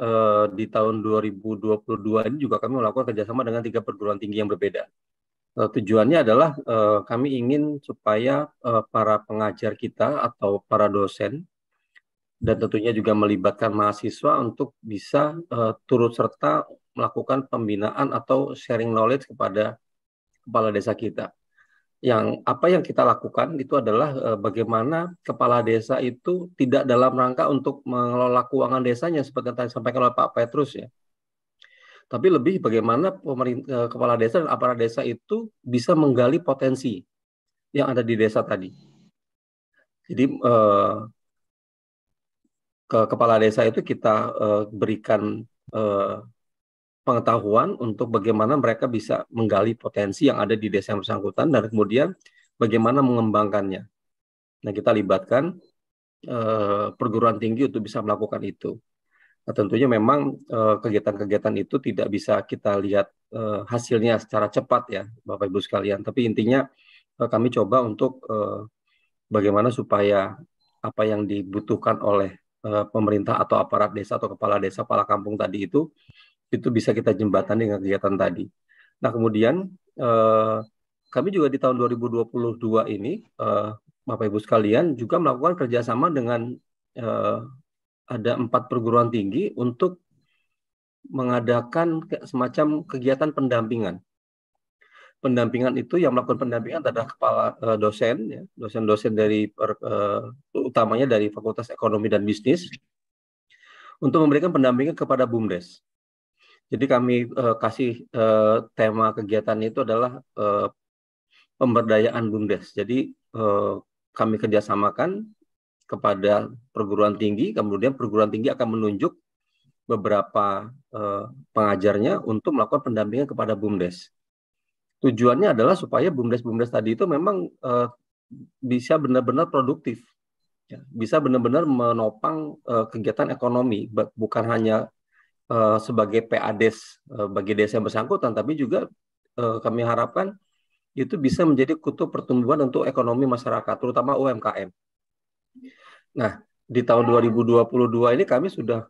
di tahun 2022 ini juga kami melakukan kerjasama dengan 3 perguruan tinggi yang berbeda. Tujuannya adalah kami ingin supaya para pengajar kita atau para dosen, dan tentunya juga melibatkan mahasiswa untuk bisa turut serta melakukan pembinaan atau sharing knowledge kepada kepala desa kita. Apa yang kita lakukan itu adalah bagaimana kepala desa itu tidak dalam rangka untuk mengelola keuangan desanya seperti yang tadi disampaikan oleh Pak Petrus ya, tapi lebih bagaimana kepala desa dan aparat desa itu bisa menggali potensi yang ada di desa tadi. Jadi ke kepala desa itu kita berikan pengetahuan untuk bagaimana mereka bisa menggali potensi yang ada di desa yang bersangkutan dan kemudian bagaimana mengembangkannya. Nah, kita libatkan perguruan tinggi untuk bisa melakukan itu. Nah, tentunya memang kegiatan-kegiatan itu tidak bisa kita lihat hasilnya secara cepat ya, Bapak Ibu sekalian. Tapi intinya kami coba untuk bagaimana supaya apa yang dibutuhkan oleh pemerintah atau aparat desa atau kepala desa, kepala kampung tadi itu bisa kita jembatani dengan kegiatan tadi. Nah kemudian kami juga di tahun 2022 ini, Bapak Ibu sekalian, juga melakukan kerjasama dengan ada 4 perguruan tinggi untuk mengadakan semacam kegiatan pendampingan. Pendampingan itu yang melakukan pendampingan adalah kepala dosen, ya, dosen-dosen dari utamanya dari Fakultas Ekonomi dan Bisnis, untuk memberikan pendampingan kepada BUMDes. Jadi kami kasih tema kegiatan itu adalah pemberdayaan BUMDes. Jadi kami kerjasamakan kepada perguruan tinggi, kemudian perguruan tinggi akan menunjuk beberapa pengajarnya untuk melakukan pendampingan kepada BUMDes. Tujuannya adalah supaya BUMDes-BUMDes tadi itu memang bisa benar-benar produktif, ya, bisa benar-benar menopang kegiatan ekonomi, bukan hanya sebagai PADes bagi desa yang bersangkutan, tapi juga kami harapkan itu bisa menjadi kutub pertumbuhan untuk ekonomi masyarakat, terutama UMKM. Nah, di tahun 2022 ini kami sudah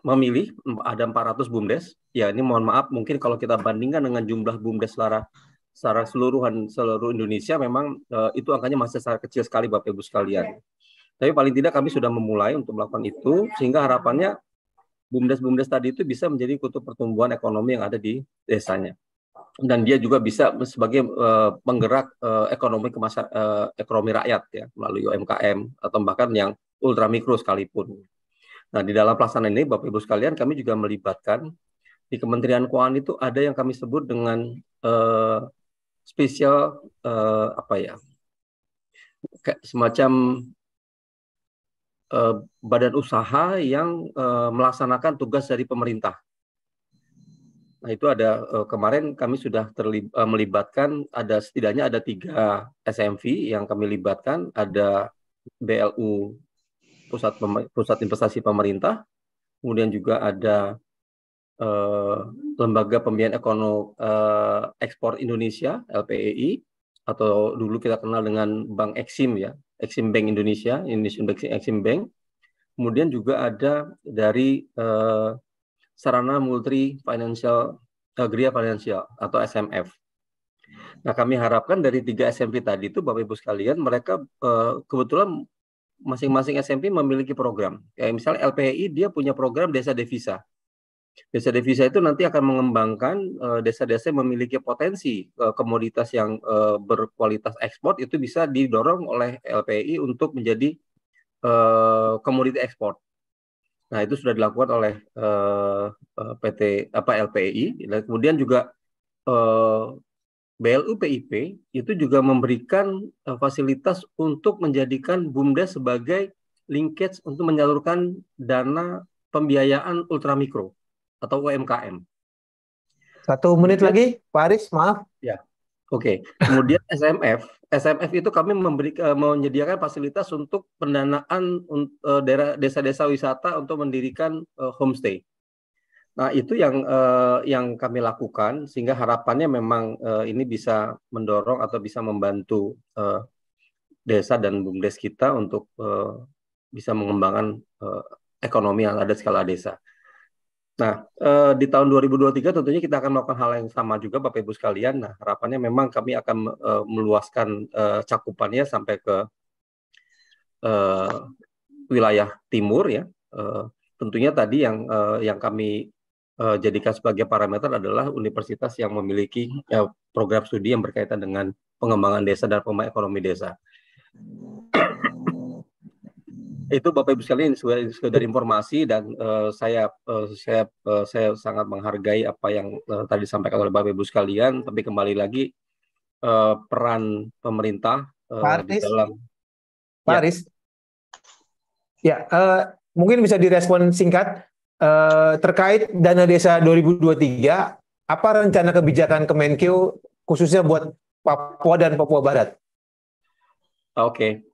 memilih ada 400 BUMDes. Ya, ini mohon maaf, mungkin kalau kita bandingkan dengan jumlah BUMDes secara seluruh Indonesia, memang itu angkanya masih sangat kecil sekali, Bapak Ibu sekalian. Tapi paling tidak kami sudah memulai untuk melakukan itu, sehingga harapannya BUMDes-BUMDes tadi itu bisa menjadi kutub pertumbuhan ekonomi yang ada di desanya. Dan dia juga bisa sebagai penggerak ekonomi rakyat, ya, melalui UMKM atau bahkan yang ultramikro sekalipun. Nah, di dalam pelaksanaan ini, Bapak Ibu sekalian, kami juga melibatkan di Kementerian Keuangan itu ada yang kami sebut dengan spesial semacam badan usaha yang melaksanakan tugas dari pemerintah. Nah, itu ada kemarin kami sudah melibatkan setidaknya ada 3 SMV yang kami libatkan, ada BLU Pusat Investasi Pemerintah, kemudian juga ada Lembaga Pembiayaan Ekonomi Ekspor Indonesia (LPEI), atau dulu kita kenal dengan Bank Exim, ya, Exim Bank Indonesia, Indonesian Exim Bank. Kemudian juga ada dari Sarana Multi Financial Gria Financial atau SMF. Nah, kami harapkan dari 3 SMP tadi itu, Bapak Ibu sekalian, mereka kebetulan masing-masing SMP memiliki program. Kayak misalnya LPI, dia punya program desa devisa. Desa devisa itu nanti akan mengembangkan desa-desa yang memiliki potensi komoditas yang berkualitas ekspor, itu bisa didorong oleh LPI untuk menjadi komoditi ekspor. Nah, itu sudah dilakukan oleh LPI. Dan kemudian juga BLU PIP itu juga memberikan fasilitas untuk menjadikan BUMDes sebagai linkage untuk menyalurkan dana pembiayaan ultramikro atau UMKM. 1 menit lagi, Pak Aris, maaf. Ya, oke. Kemudian SMF itu kami menyediakan fasilitas untuk pendanaan desa-desa wisata untuk mendirikan homestay. Nah, itu yang kami lakukan, sehingga harapannya memang ini bisa mendorong atau bisa membantu desa dan BUMDes kita untuk bisa mengembangkan ekonomi yang ada di skala desa. Nah, di tahun 2023 tentunya kita akan melakukan hal yang sama juga, Bapak Ibu sekalian. Nah, harapannya memang kami akan meluaskan cakupannya sampai ke wilayah timur, ya. Tentunya tadi yang kami jadikan sebagai parameter adalah universitas yang memiliki program studi yang berkaitan dengan pengembangan desa dan pengembangan ekonomi desa. Itu Bapak Ibu sekalian sekedar informasi, dan saya sangat menghargai apa yang tadi disampaikan oleh Bapak Ibu sekalian. Tapi kembali lagi peran pemerintah di dalam. Pak Aris, ya, mungkin bisa direspon singkat terkait dana desa 2023. Apa rencana kebijakan Kemenkeu khususnya buat Papua dan Papua Barat? Oke.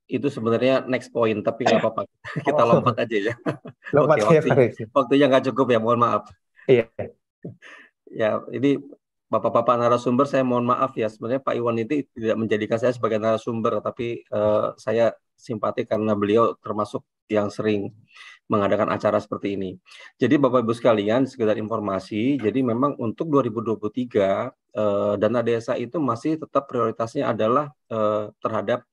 Itu sebenarnya next point, tapi nggak apa-apa, kita lompat aja ya. Lompat. Oke, waktunya nggak cukup, ya, mohon maaf. Iya. Ya, ini Bapak-bapak narasumber, saya mohon maaf ya, sebenarnya Pak Iwan itu tidak menjadikan saya sebagai narasumber, tapi saya simpati karena beliau termasuk yang sering mengadakan acara seperti ini. Jadi Bapak Ibu sekalian, sekedar informasi, jadi memang untuk 2023 dana desa itu masih tetap prioritasnya adalah terhadap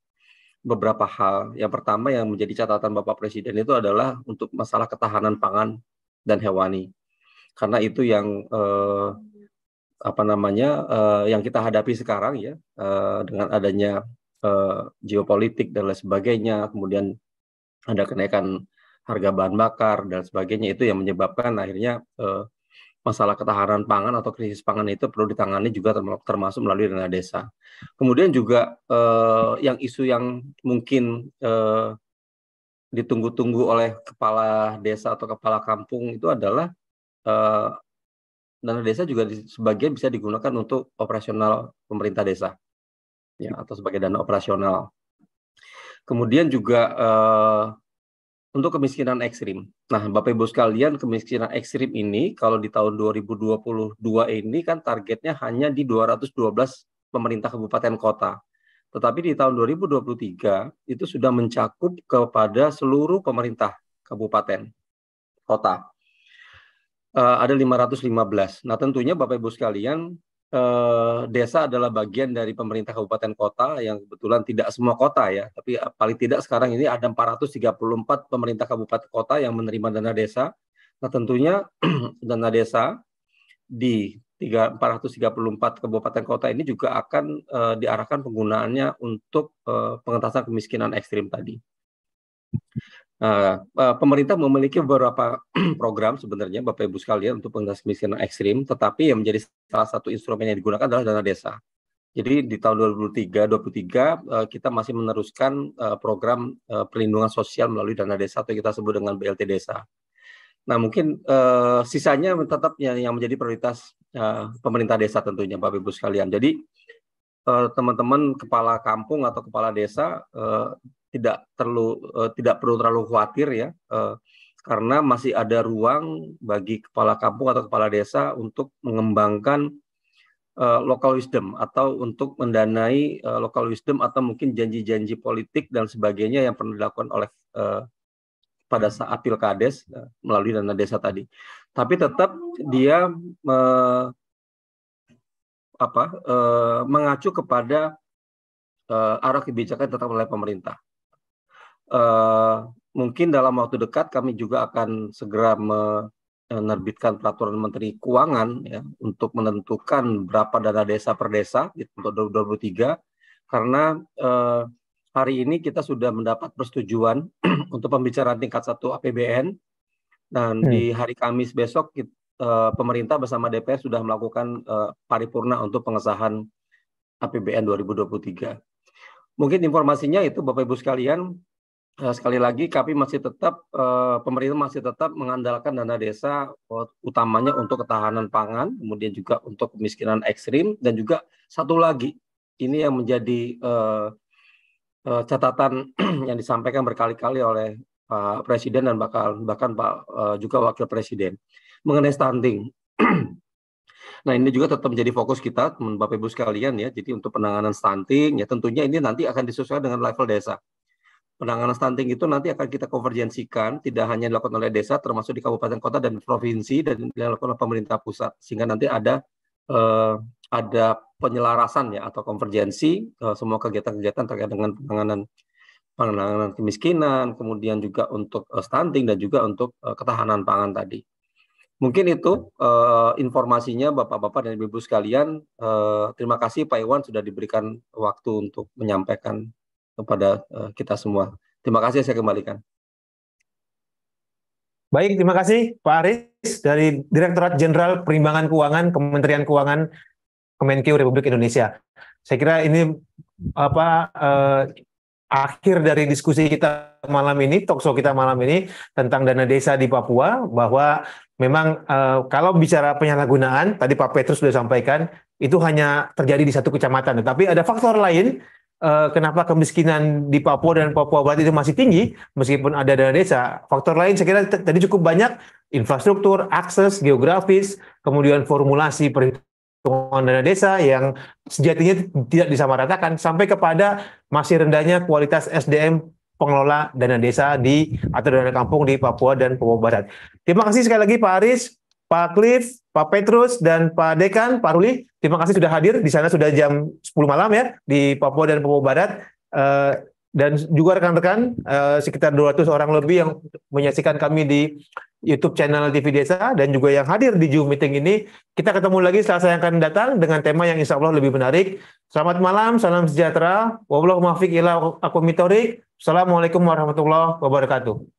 beberapa hal. Yang pertama yang menjadi catatan Bapak Presiden itu adalah untuk masalah ketahanan pangan dan hewani. Karena itu yang yang kita hadapi sekarang ya, dengan adanya geopolitik dan lain sebagainya, kemudian ada kenaikan harga bahan bakar dan sebagainya, itu yang menyebabkan akhirnya masalah ketahanan pangan atau krisis pangan itu perlu ditangani juga termasuk melalui dana desa. Kemudian juga yang isu yang mungkin ditunggu-tunggu oleh kepala desa atau kepala kampung itu adalah dana desa juga sebagian bisa digunakan untuk operasional pemerintah desa, ya, atau sebagai dana operasional. Kemudian juga untuk kemiskinan ekstrim. Nah, Bapak Ibu sekalian, kemiskinan ekstrim ini kalau di tahun 2022 ini kan targetnya hanya di 212 pemerintah kabupaten kota. Tetapi di tahun 2023 itu sudah mencakup kepada seluruh pemerintah kabupaten kota. Ada 515. Nah, tentunya Bapak Ibu sekalian, desa adalah bagian dari pemerintah kabupaten kota yang kebetulan tidak semua kota ya, tapi paling tidak sekarang ini ada 434 pemerintah kabupaten kota yang menerima dana desa. Nah, tentunya dana desa di 434 kabupaten kota ini juga akan diarahkan penggunaannya untuk pengentasan kemiskinan ekstrim tadi. Pemerintah memiliki beberapa program sebenarnya Bapak Ibu sekalian untuk pengentasan kemiskinan ekstrim, tetapi yang menjadi salah satu instrumen yang digunakan adalah dana desa. Jadi di tahun 2023 kita masih meneruskan program perlindungan sosial melalui dana desa atau kita sebut dengan BLT desa. Nah, mungkin sisanya tetap yang menjadi prioritas pemerintah desa tentunya Bapak Ibu sekalian. Jadi teman-teman kepala kampung atau kepala desa tidak perlu terlalu khawatir ya, karena masih ada ruang bagi kepala kampung atau kepala desa untuk mengembangkan local wisdom atau untuk mendanai local wisdom atau mungkin janji-janji politik dan sebagainya yang pernah dilakukan oleh pada saat pilkades melalui dana desa tadi. Tapi tetap dia mengacu kepada arah kebijakan tetap oleh pemerintah. Mungkin dalam waktu dekat kami juga akan segera menerbitkan peraturan Menteri Keuangan ya, untuk menentukan berapa dana desa per desa untuk 2023, karena hari ini kita sudah mendapat persetujuan untuk pembicaraan tingkat 1 APBN, dan di hari Kamis besok pemerintah bersama DPR sudah melakukan paripurna untuk pengesahan APBN 2023. Mungkin informasinya itu Bapak Ibu sekalian. Sekali lagi kami masih tetap, pemerintah masih tetap mengandalkan dana desa utamanya untuk ketahanan pangan, kemudian juga untuk kemiskinan ekstrim, dan juga satu lagi, ini yang menjadi catatan yang disampaikan berkali-kali oleh Pak Presiden dan bahkan Pak juga Wakil Presiden mengenai stunting. Nah, ini juga tetap menjadi fokus kita, teman Bapak Ibu sekalian ya. Jadi untuk penanganan stunting ya tentunya ini nanti akan disesuaikan dengan level desa. Penanganan stunting itu nanti akan kita konvergensikan, tidak hanya dilakukan oleh desa, termasuk di kabupaten kota dan provinsi, dan dilakukan oleh pemerintah pusat, sehingga nanti ada penyelarasan ya atau konvergensi semua kegiatan-kegiatan terkait dengan penanganan kemiskinan, kemudian juga untuk stunting dan juga untuk ketahanan pangan tadi. Mungkin itu informasinya Bapak-Bapak dan Ibu sekalian. Terima kasih Pak Iwan sudah diberikan waktu untuk menyampaikan kepada kita semua. Terima kasih, saya kembalikan. Baik, terima kasih Pak Aris dari Direktorat Jenderal Perimbangan Keuangan Kementerian Keuangan Kemenkeu Republik Indonesia. Saya kira ini akhir dari diskusi kita malam ini, talkshow kita malam ini tentang dana desa di Papua, bahwa memang kalau bicara penyalahgunaan, tadi Pak Petrus sudah sampaikan, itu hanya terjadi di satu kecamatan. Tetapi ada faktor lain, kenapa kemiskinan di Papua dan Papua Barat itu masih tinggi, meskipun ada dana desa. Faktor lain saya kira tadi cukup banyak, infrastruktur, akses, geografis, kemudian formulasi perhitungan dana desa yang sejatinya tidak disamaratakan, sampai kepada masih rendahnya kualitas SDM pengelola dana desa atau dana kampung di Papua dan Papua Barat. Terima kasih sekali lagi Pak Aris, Pak Cliff, Pak Petrus, dan Pak Dekan, Pak Ruli. Terima kasih sudah hadir. Di sana sudah jam 10 malam ya, di Papua dan Papua Barat. Dan juga rekan-rekan, sekitar 200 orang lebih yang menyaksikan kami di YouTube channel TV Desa, dan juga yang hadir di Zoom meeting ini. Kita ketemu lagi Selasa yang akan datang dengan tema yang insya Allah lebih menarik. Selamat malam, salam sejahtera. Wabillahi taufiq ila aqwamit thoriq. Assalamualaikum warahmatullahi wabarakatuh.